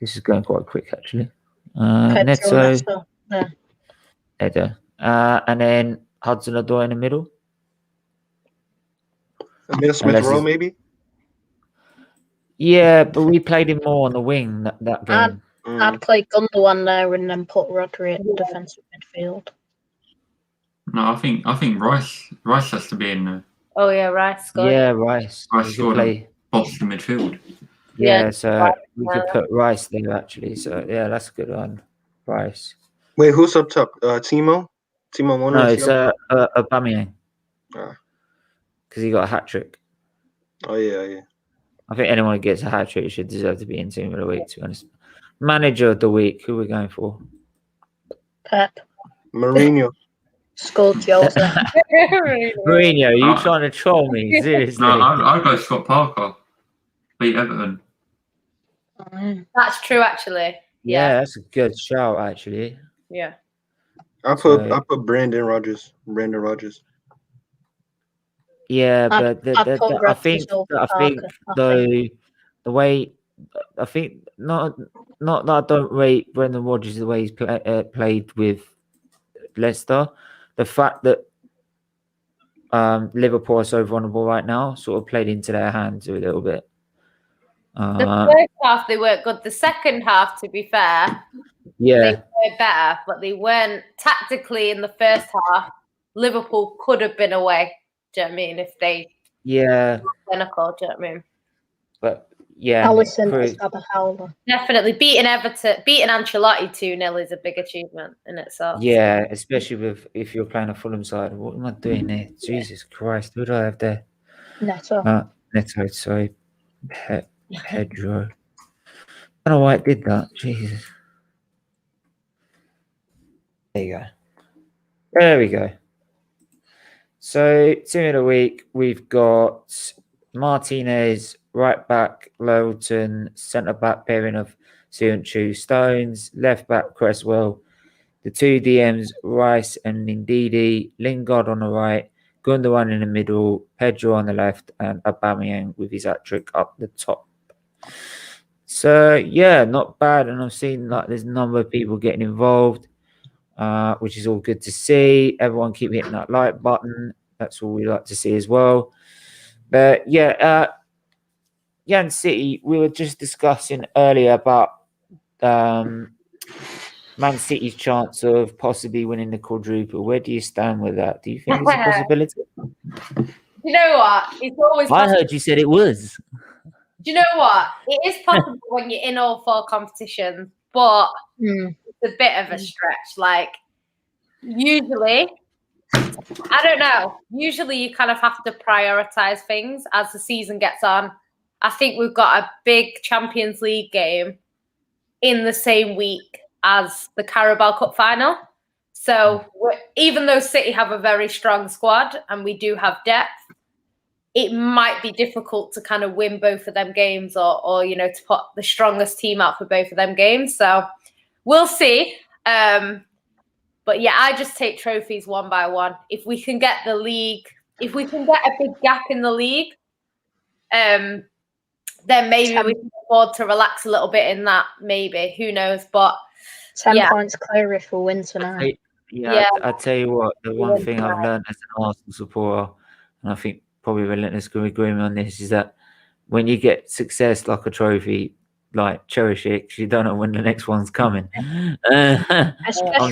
this is going quite quick, actually. Neto. Yeah. Neto. And then Hudson-Odoi in the middle. Emil Smith-Rowe, maybe? Yeah, but we played him more on the wing that game. I'd play Gundogan there and then put Rodri at defensive midfield. No, I think Rice has to be in there. Oh yeah, Rice scored. Yeah, Rice. Rice scored play box to midfield. Yeah, so we could put Rice there actually. So yeah, that's a good one. Rice. Wait, who's up top? Timo Werner? No, it's Aubameyang. Because he got a hat trick. Oh yeah. I think anyone who gets a hat trick should deserve to be in Team of the Week, to be honest. Manager of the Week, who are we going for? Pep. Mourinho. Scored Jose. Mourinho, you trying to troll me? Seriously? No, I'll go Scott Parker. Beat Everton. That's true, actually. Yeah, that's a good shout, actually. Yeah. I put Brandon Rodgers. Yeah, but I think though the way I think not that I don't rate Brendan Rodgers the way he's played with Leicester. The fact that Liverpool are so vulnerable right now sort of played into their hands a little bit. The first half they weren't good. The second half, to be fair, they were better, but they weren't tactically in the first half. Liverpool could have been away. Do you know what I mean? If they clinical, do you know what I mean? But yeah, Alisson has had a howler. Definitely beating Ancelotti 2-0 is a big achievement in itself. Yeah, especially if you're playing a Fulham side. What am I doing there? Jesus Christ, who do I have there? Neto. Neto, sorry. Pedro. I don't know why it did that. Jesus. There we go. So, Team of the Week, we've got Martinez, right back, Lowton, centre back pairing of Sionchu Stones, left back, Cresswell, the two DMs, Rice and Ndidi, Lingard on the right, Gundogan in the middle, Pedro on the left, and Aubameyang with his hat trick up the top. So, yeah, not bad. And I've seen like there's a number of people getting involved, which is all good to see. Everyone keep hitting that like button. That's all we like to see as well. But yeah, Yan City, we were just discussing earlier about Man City's chance of possibly winning the quadruple. Where do you stand with that? Do you think there's a possibility? You know what? It's always I heard you said it was. Do you know what? It is possible when you're in all four competitions, but it's a bit of a stretch. Like, usually, I don't know. Usually, you kind of have to prioritize things as the season gets on. I think we've got a big Champions League game in the same week as the Carabao Cup final. So, even though City have a very strong squad and we do have depth, it might be difficult to kind of win both of them games or you know, to put the strongest team out for both of them games. So we'll see. But yeah, I just take trophies one by one. If we can get the league, if we can get a big gap in the league, then maybe we can afford to relax a little bit in that, maybe. Who knows? But 10 points clear if we win tonight. Yeah, I tell you what, the one thing I've learned as an Arsenal supporter, and I think probably Relentless can agree with me on this, is that when you get success like a trophy, like cherish it, because you don't know when the next one's coming. I'm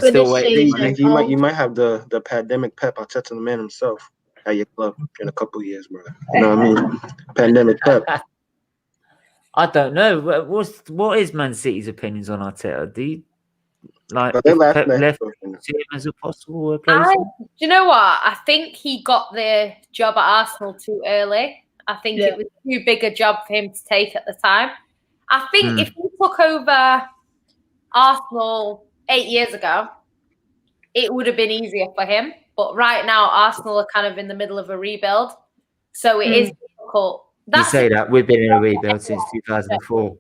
still waiting. You might have the pandemic Pep Arteta, the man himself, at your club in a couple of years, bro. You know what I mean? Pandemic Pep. I don't know. What is Man City's opinions on Arteta? Do you like But they if left Pep that left question. see him as a possible replacement? Do you know what? I think he got the job at Arsenal too early. I think it was too big a job for him to take at the time. I think if he took over Arsenal 8 years ago, it would have been easier for him. But right now, Arsenal are kind of in the middle of a rebuild. So it is difficult. You say that. We've been in a rebuild since 2004.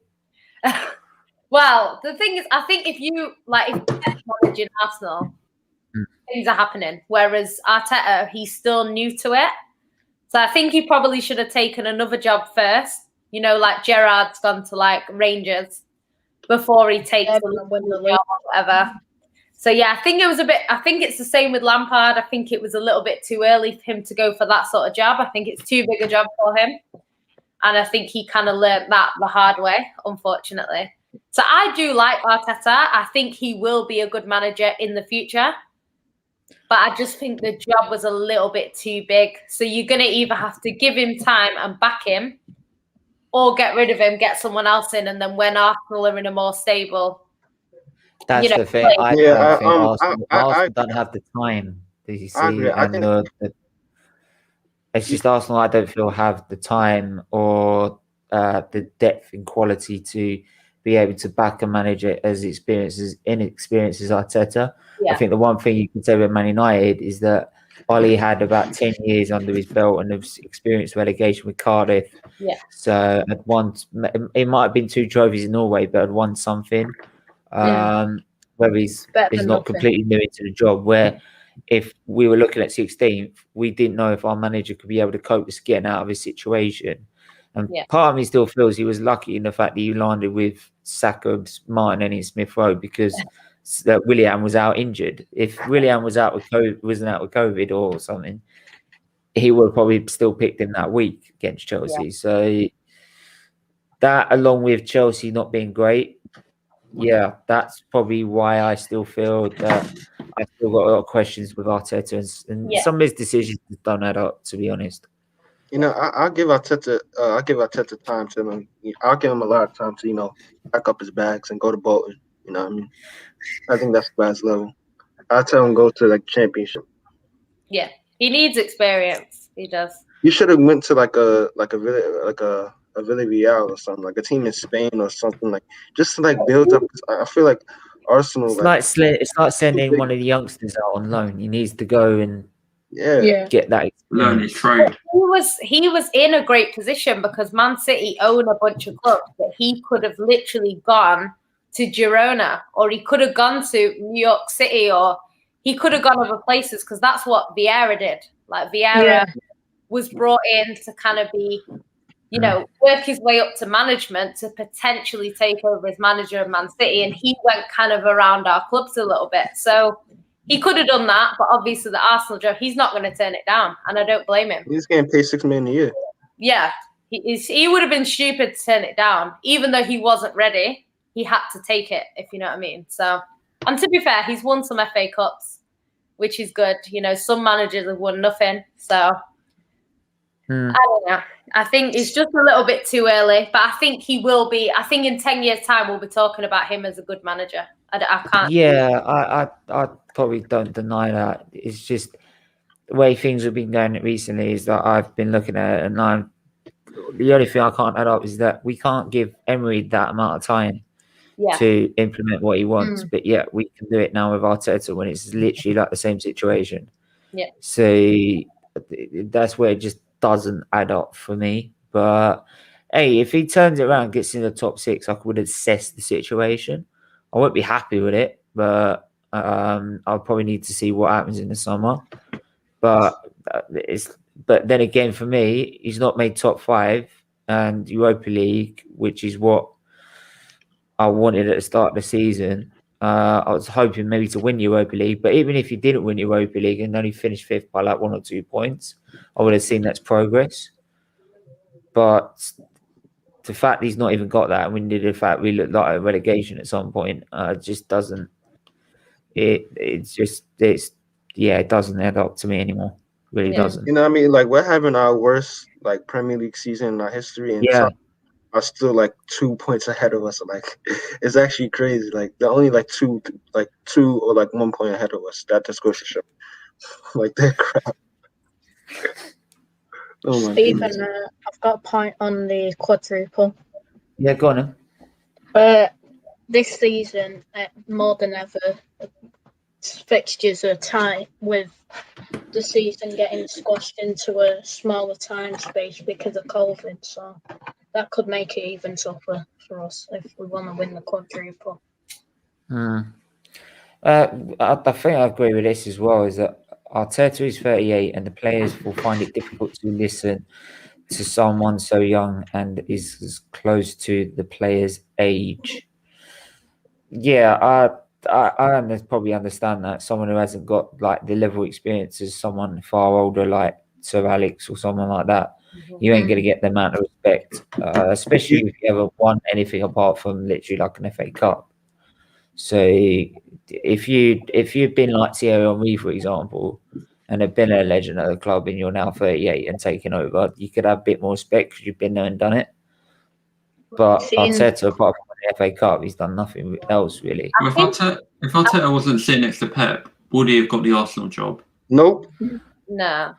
Well, the thing is, I think if you managing Arsenal, things are happening. Whereas Arteta, he's still new to it. So I think he probably should have taken another job first. You know, like Gerrard's gone to like Rangers before he takes the job or whatever. So yeah, I think it's the same with Lampard. I think it was a little bit too early for him to go for that sort of job. I think it's too big a job for him. And I think he kind of learned that the hard way, unfortunately. So I do like Arteta. I think he will be a good manager in the future. But I just think the job was a little bit too big. So you're going to either have to give him time and back him or get rid of him, get someone else in. And then when Arsenal are in a more stable... That's the thing. I don't think Arsenal don't have the time. Did you see? It's just Arsenal, I don't feel, have the time or the depth and quality to be able to back a manager as inexperienced as Arteta. I think the one thing you can say about Man United is that Ollie had about 10 years under his belt and has experienced relegation with Cardiff. So had won, it might have been 2 trophies in Norway, but had won something. Where he's not completely new into the job, where if we were looking at 16th, we didn't know if our manager could be able to cope with getting out of his situation. And part of me still feels he was lucky in the fact that he landed with Saka, Martinelli and Smith Rowe because Willian was out injured. If Willian wasn't out with COVID or something, he would have probably still picked him that week against Chelsea. So that, along with Chelsea not being great, that's probably why I still feel that I still got a lot of questions with Arteta, and some of his decisions don't add up, to be honest. You know, I'll give Arteta time to I'll give him a lot of time to, pack up his bags and go to Bolton. You know what I mean? I think that's the best level. I'll tell him go to like championship. Yeah, he needs experience. He does. You should have went to like a Villarreal or something, like a team in Spain or something, like just to like build up. I feel like Arsenal. It's like sending one of the youngsters out on loan. He needs to go and get that learn his trade. He was in a great position because Man City own a bunch of clubs that he could have literally gone to Girona, or he could have gone to New York City, or he could have gone other places, because that's what Vieira did. Like Vieira was brought in to kind of be, work his way up to management to potentially take over as manager of Man City, and he went kind of around our clubs a little bit. So he could have done that, but obviously the Arsenal job, he's not going to turn it down, and I don't blame him. He's getting paid $6 million a year. Yeah, he would have been stupid to turn it down, even though he wasn't ready. He had to take it, if you know what I mean. So, and to be fair, he's won some FA Cups, which is good. Some managers have won nothing, so. I don't know. I think it's just a little bit too early, but I think he will be. I think in 10 years' time, we'll be talking about him as a good manager. I can't. Yeah, I probably don't deny that. It's just the way things have been going recently is that I've been looking at it, and the only thing I can't add up is that we can't give Emery that amount of time to implement what he wants. But we can do it now with Arteta when it's literally like the same situation. Yeah. So that's where it just doesn't add up for me. But hey, if he turns it around, gets in the top 6, I would assess the situation. I won't be happy with it, but I'll probably need to see what happens in the summer. But then again, for me, he's not made top 5 and Europa League, which is what I wanted at the start of the season. I was hoping maybe to win Europa League, but even if you didn't win Europa League and only finished 5th by like 1 or 2 points, I would have seen that's progress. But the fact he's not even got that, and the fact we looked like a relegation at some point, just doesn't. It doesn't add up to me anymore. Really doesn't. You know what I mean? Like, we're having our worst like Premier League season in our history, and some are still like 2 points ahead of us. Like, it's actually crazy. Like, they're only like two or like 1 point ahead of us. That just goes to show. Like, they're crap. Oh my Stephen, goodness. I've got a point on the quadruple. Yeah, go on then. This season, more than ever, fixtures are tight, with the season getting squashed into a smaller time space because of COVID. So that could make it even tougher for us if we want to win the quadruple. I think I agree with this as well, is that Arteta is 38 and the players will find it difficult to listen to someone so young and is as close to the player's age. Yeah, I probably understand that. Someone who hasn't got like the level of experience as someone far older like Sir Alex or someone like that, you ain't going to get the amount of respect, especially if you ever won anything apart from literally like an FA Cup. So if you've been like Thierry Henry, for example, and have been a legend at the club and you're now 38 and taking over, you could have a bit more respect because you've been there and done it. But Arteta, apart from the FA Cup, he's done nothing else really. If Arteta wasn't sitting next to Pep, would he have got the Arsenal job? Nope. No.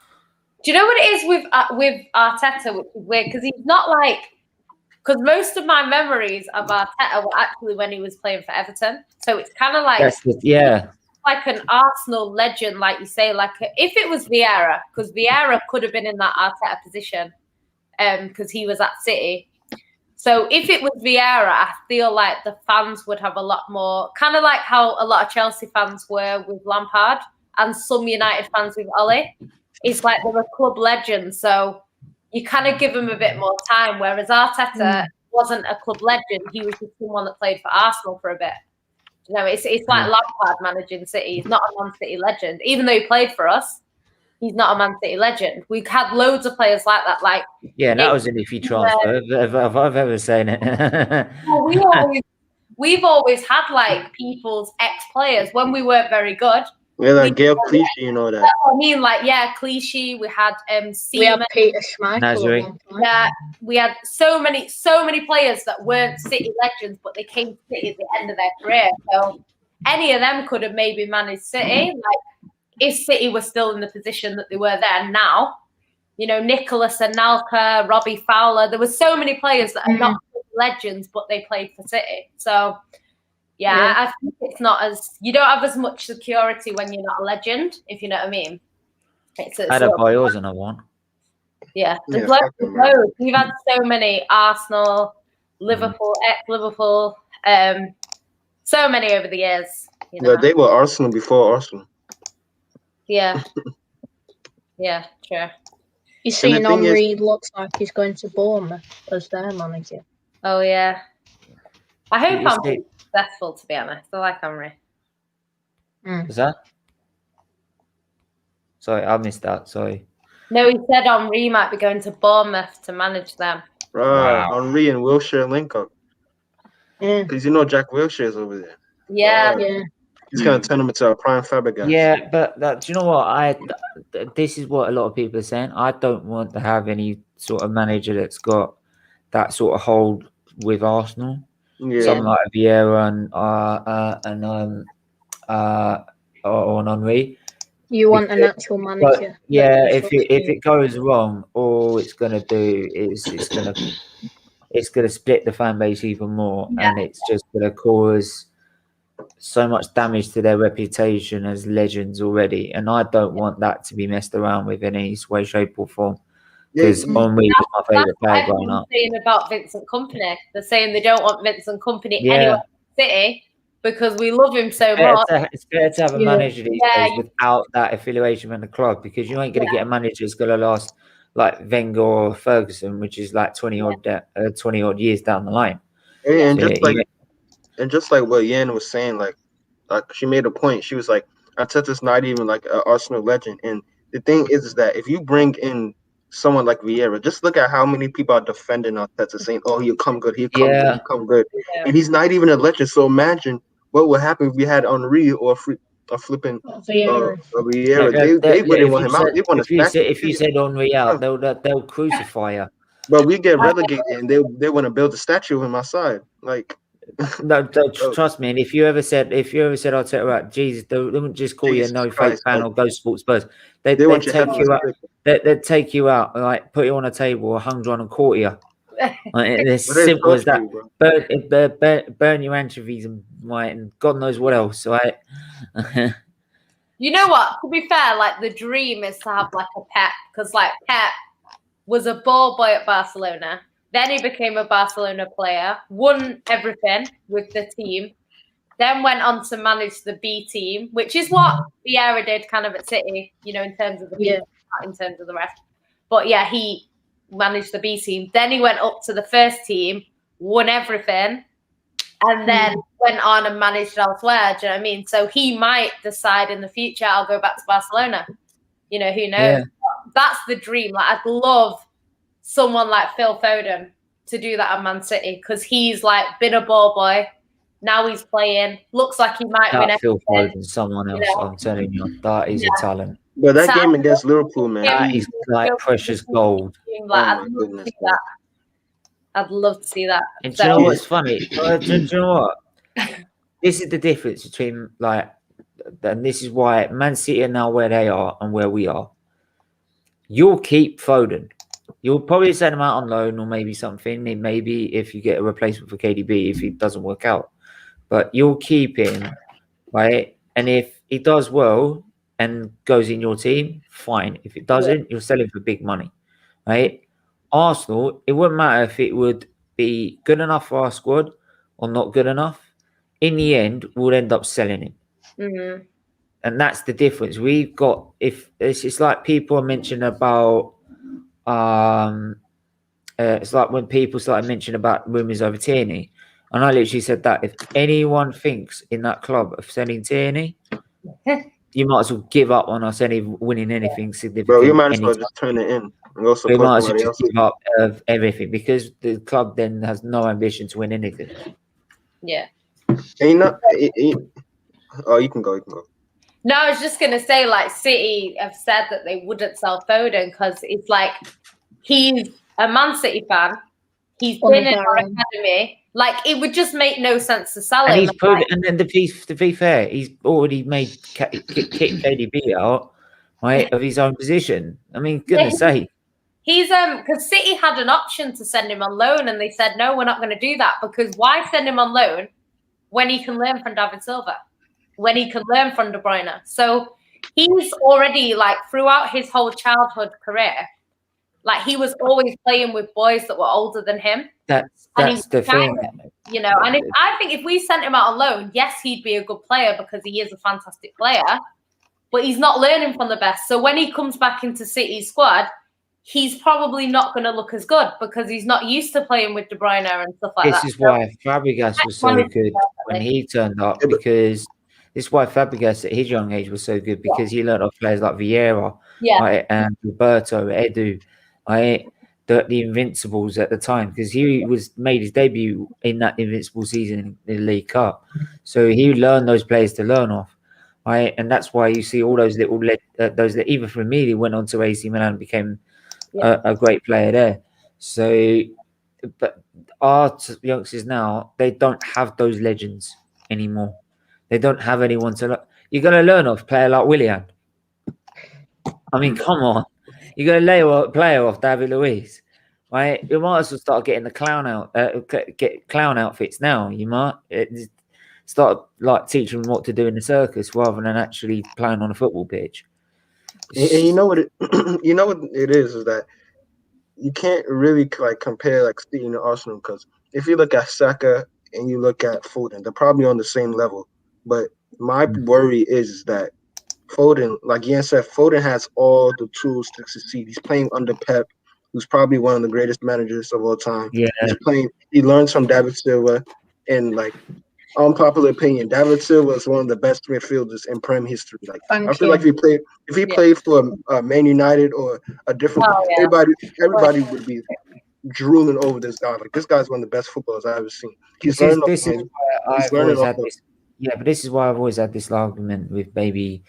Do you know what it is with Arteta, which is weird? Because he's not like... Because most of my memories of Arteta were actually when he was playing for Everton. So it's kind of like... like an Arsenal legend, like you say. Like if it was Vieira, because Vieira could have been in that Arteta position because he was at City. So if it was Vieira, I feel like the fans would have a lot more... Kind of like how a lot of Chelsea fans were with Lampard and some United fans with Ole. It's like they're a club legend, so you kind of give him a bit more time, whereas Arteta wasn't a club legend. He was just someone that played for Arsenal for a bit. You know, it's like Lampard managing City. He's not a Man City legend. Even though he played for us, he's not a Man City legend. We've had loads of players like that. Like that was an iffy transfer, if I've ever seen it. Well, we've always had like people's ex-players when we weren't very good. Yeah, like Gail Clichy, you know that. I mean, like, Clichy. We had we had Peter Schmeichel. Yeah, we had so many players that weren't City legends, but they came to City at the end of their career. So any of them could have maybe managed City. Like if City was still in the position that they were there now, you know, Nicholas Anelka, Robbie Fowler. There were so many players that are not legends, but they played for City. So. Yeah, I think it's not as... You don't have as much security when you're not a legend, if you know what I mean. Adebayor's another one. Yeah, there's loads. We've had so many Arsenal, Liverpool, ex-Liverpool, so many over the years. You know? Yeah, they were Arsenal before Arsenal. Yeah. Yeah, true. You see, Henry looks like he's going to Bournemouth as their manager. Oh, yeah. I hope I'm successful, to be honest. I like Henry. Is that? Sorry, I missed that. Sorry. No, he said Henry might be going to Bournemouth to manage them. Right, Henry and Wilshere link up. Because you know Jack Wilshere's over there. Yeah. He's going to turn him into a prime Fabregas. Yeah, but do you know what? This is what a lot of people are saying. I don't want to have any sort of manager that's got that sort of hold with Arsenal. Yeah. Something like Vieira or Henry. You want an actual manager. But, yeah, if it goes wrong, all it's going to do is it's going to split the fan base even more, and it's just going to cause so much damage to their reputation as legends already. And I don't want that to be messed around with in any way, shape, or form. Because Henry was my favourite player growing up. Saying about Vincent Kompany, they're saying they don't want Vincent Kompany anywhere in the City because we love him so much. It's better to have a manager these days without that affiliation with the club, because you ain't going to get a manager that's going to last like Wenger or Ferguson, which is like 20 odd years down the line. And just like what Yan was saying, like she made a point. She was like, Arteta's not even like an Arsenal legend. And the thing is that if you bring in someone like Vieira, just look at how many people are defending Arteta, saying, "Oh, he'll come good, he'll come good," and he's not even a legend. So imagine what would happen if we had Henry or flipping Vieira. They wouldn't want him out. They want to sack him. If you said Henry out, they'll crucify you. But we get relegated, and they want to build a statue of him outside. Like, no, trust me. And if you ever said Arteta out, Jesus, they wouldn't just call you a no fake fan or Ghost Sports Spurs. They'd take you out. They'd take you out, like put you on a table or hung on and quarter you. Like, it's simple as that. Burn your anchovies and God knows what else, right? You know what? To be fair, like the dream is to have like a Pep, because like Pep was a ball boy at Barcelona. Then he became a Barcelona player, won everything with the team, then went on to manage the B team, which is what Vieira did kind of at City, you know, in terms of the B, in terms of the rest. But yeah, he managed the B team. Then he went up to the first team, won everything, and then went on and managed elsewhere. Do you know what I mean? So he might decide in the future, I'll go back to Barcelona. You know, who knows? Yeah. That's the dream. Like, I'd love someone like Phil Foden to do that at Man City, because he's like been a ball boy. Now he's playing. Looks like he might win. Phil Foden, someone else. You know? I'm telling you, that is a talent. But that game against Liverpool, man, that is like precious gold. Like, I'd love to see that. I'd love to see that. And do you know what's funny? Do you know what? This is the difference between like, and this is why Man City are now where they are and where we are. You'll keep Foden. You'll probably send him out on loan or maybe something. Maybe if you get a replacement for KDB, if it doesn't work out. But you'll keep him, right? And if he does well and goes in your team, fine. If it doesn't, you'll sell him for big money, right? Arsenal, it wouldn't matter if it would be good enough for our squad or not good enough. In the end, we'll end up selling him. Mm-hmm. And that's the difference. We've got, if it's like people are mentioning about, it's like when people started mentioning about rumours over Tierney. And I literally said that if anyone thinks in that club of selling Tierney, you might as well give up on us winning anything significant. Bro, you might as well just turn it in. And go we might as well just give up of everything, because the club then has no ambition to win anything. Yeah. And oh, you can go. No, I was just going to say, like, City have said that they wouldn't sell Foden because it's like he's a Man City fan. He's been in our academy. Like, it would just make no sense to sell him. And then to be fair, he's already made kick KDB out, right, of his own position. I mean, goodness sake. He's because City had an option to send him on loan, and they said no, we're not going to do that, because why send him on loan when he can learn from David Silva, when he can learn from De Bruyne? So he's already, like, throughout his whole childhood career, like, he was always playing with boys that were older than him. That's the thing, you know. And I think if we sent him out on loan, yes, he'd be a good player because he is a fantastic player, but he's not learning from the best. So when he comes back into City's squad, he's probably not going to look as good because he's not used to playing with De Bruyne and stuff like that. This is why Fabregas was so good when he turned up, because this is why Fabregas at his young age was so good, because he learned off players like Vieira, right, and Roberto, Edu, right, the Invincibles at the time, because he made his debut in that Invincible season in the League Cup. So he learned those players to learn off. Right, and that's why you see all those little those that even for me, he went on to AC Milan and became a great player there. So, but our youngsters now, they don't have those legends anymore. They don't have anyone to look. You're going to learn off a player like Willian. I mean, come on. You're going to lay a player off David Luiz, right? You might as well start getting the get clown outfits now. You might start like teaching them what to do in the circus rather than actually playing on a football pitch. And you know what it is that you can't really like compare like City and Arsenal, because if you look at Saka and you look at Foden, they're probably on the same level. But my worry is that Foden, like Ian said, Foden has all the tools to succeed. He's playing under Pep, who's probably one of the greatest managers of all time. Yeah, he learns from David Silva, and like unpopular opinion, David Silva is one of the best midfielders in Prem history. Like, Thank I feel you. like if he played for Man United or a different, everybody would be drooling over this guy. Like, this guy's one of the best footballers I've ever seen. He's learning off him. He's learning off him. Yeah, but this is why I've always had this argument with maybe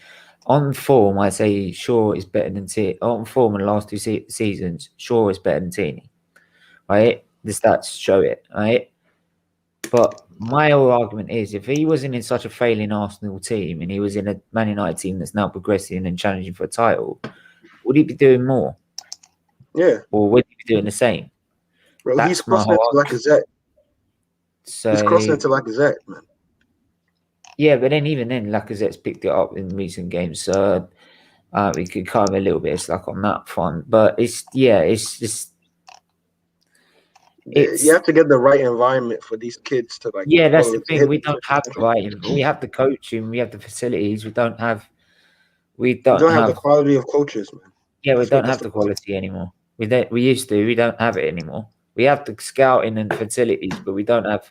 on form. I say Shaw is better than Tierney. On form in the last two seasons, Shaw is better than Tierney. Right, the stats show it. Right, but my whole argument is if he wasn't in such a failing Arsenal team and he was in a Man United team that's now progressing and challenging for a title, would he be doing more? Yeah, or would he be doing the same? Bro, he's crossing into Lacazette. So he's crossing into Lacazette, man. Yeah, but then even then, Lacazette's picked it up in recent games, so we could kind of a little bit of slack on that front. But it's just you have to get the right environment for these kids to like. Yeah, that's the thing. We don't have the right. We have the coaching. We have the facilities. We don't have the quality of coaches, man. Yeah, we don't have the quality anymore. We used to. We don't have it anymore. We have the scouting and facilities, but we don't have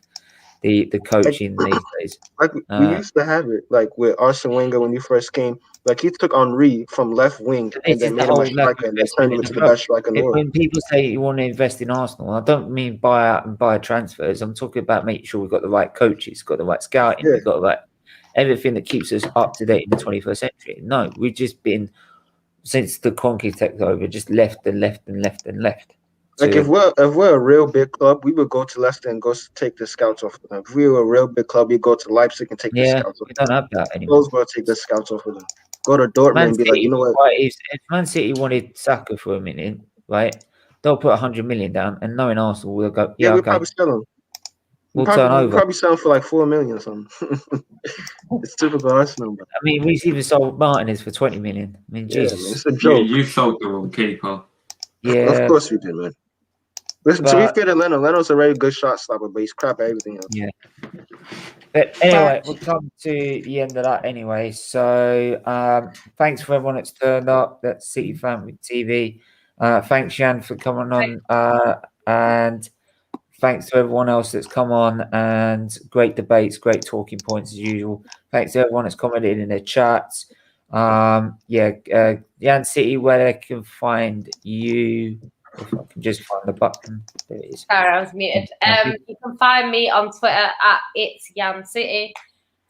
the coaching these days. Like we used to have it, like with Arsene Wenger when he first came. Like he took Henry from left wing and then made him a striker and then turned him into the best striker in the world. When people say you want to invest in Arsenal, I don't mean buy out and buy transfers. I'm talking about making sure we've got the right coaches, got the right scouting, we've got the right everything that keeps us up to date in the 21st century. No, we've just been since the Kroenke took over, just left and left and left and left. Like if we're a real big club, we would go to Leicester and go take the scouts off of them. If we were a real big club, we go to Leipzig and take the scouts off. We don't have that anymore. Those will take the scouts off of them. Go to Dortmund and be like, you know what? Right, if Man City wanted Saka for a minute, right? They'll put 100 million down, and knowing Arsenal will go. Yeah, we'll probably sell them. We'll turn over. Probably sell them for like 4 million or something. It's typical Arsenal. Bro. I mean, we even sold Martinez for 20 million. I mean, Jesus, man, it's a joke. Yeah, you sold the wrong keeper. Yeah, of course we did, man. Listen, to be fair to Leno's a very good shot stopper, but he's crap at everything else. Yeah. But anyway, we'll come to the end of that anyway. So thanks for everyone that's turned up. That's City Family TV. Thanks, Jan, for coming on. And thanks to everyone else that's come on. And great debates, great talking points as usual. Thanks to everyone that's commented in their chats. Jan City, where they can find you. If I can just find the button. There it is. Sorry, I was muted. You can find me on Twitter at It's Jan City.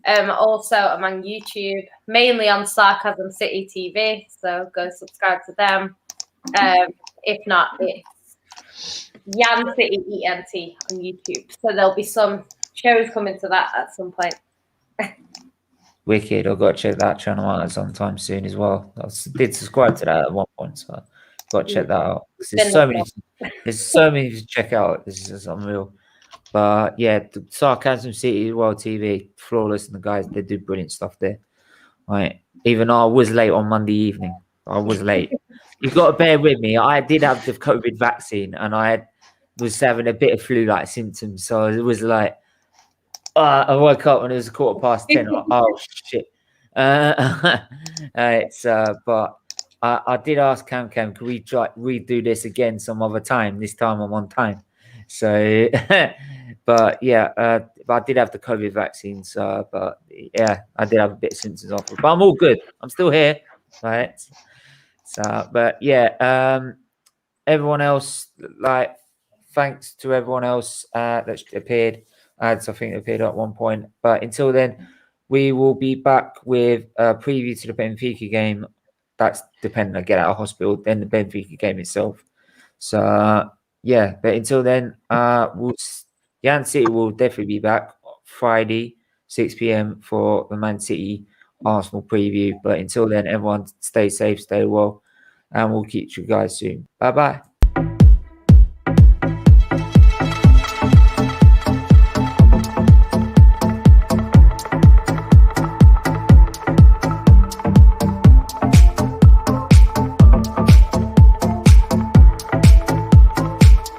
Also, I'm on YouTube, mainly on Sarcasm City TV. So go subscribe to them. If not, it's Jan City ENT on YouTube. So there'll be some shows coming to that at some point. Wicked. I've got to check that channel out sometime soon as well. I did subscribe to that at one point, so got to check that out. There's so many to check out. This is unreal. But yeah, the Sarcasm City World TV, flawless, and the guys, they do brilliant stuff there. Right. Even though I was late on Monday evening. I was late. You've got to bear with me. I did have the COVID vaccine and I was having a bit of flu-like symptoms. So it was like, I woke up when it was 10:15. Like, oh shit. But I did ask Cam, can we try redo this again some other time? This time I'm on time. So, but yeah, I did have the COVID vaccine. So, but yeah, I did have a bit of symptoms after. But I'm all good. I'm still here, right? So, but yeah, everyone else, like, thanks to everyone else that appeared. Ads, I think, appeared at one point. But until then, we will be back with a preview to the Benfica game. That's dependent. I get out of hospital, then the Benfica game itself. So yeah, but until then, Jan City will definitely be back Friday, 6 p.m. for the Man City Arsenal preview. But until then, everyone stay safe, stay well, and we'll keep you guys soon. Bye bye.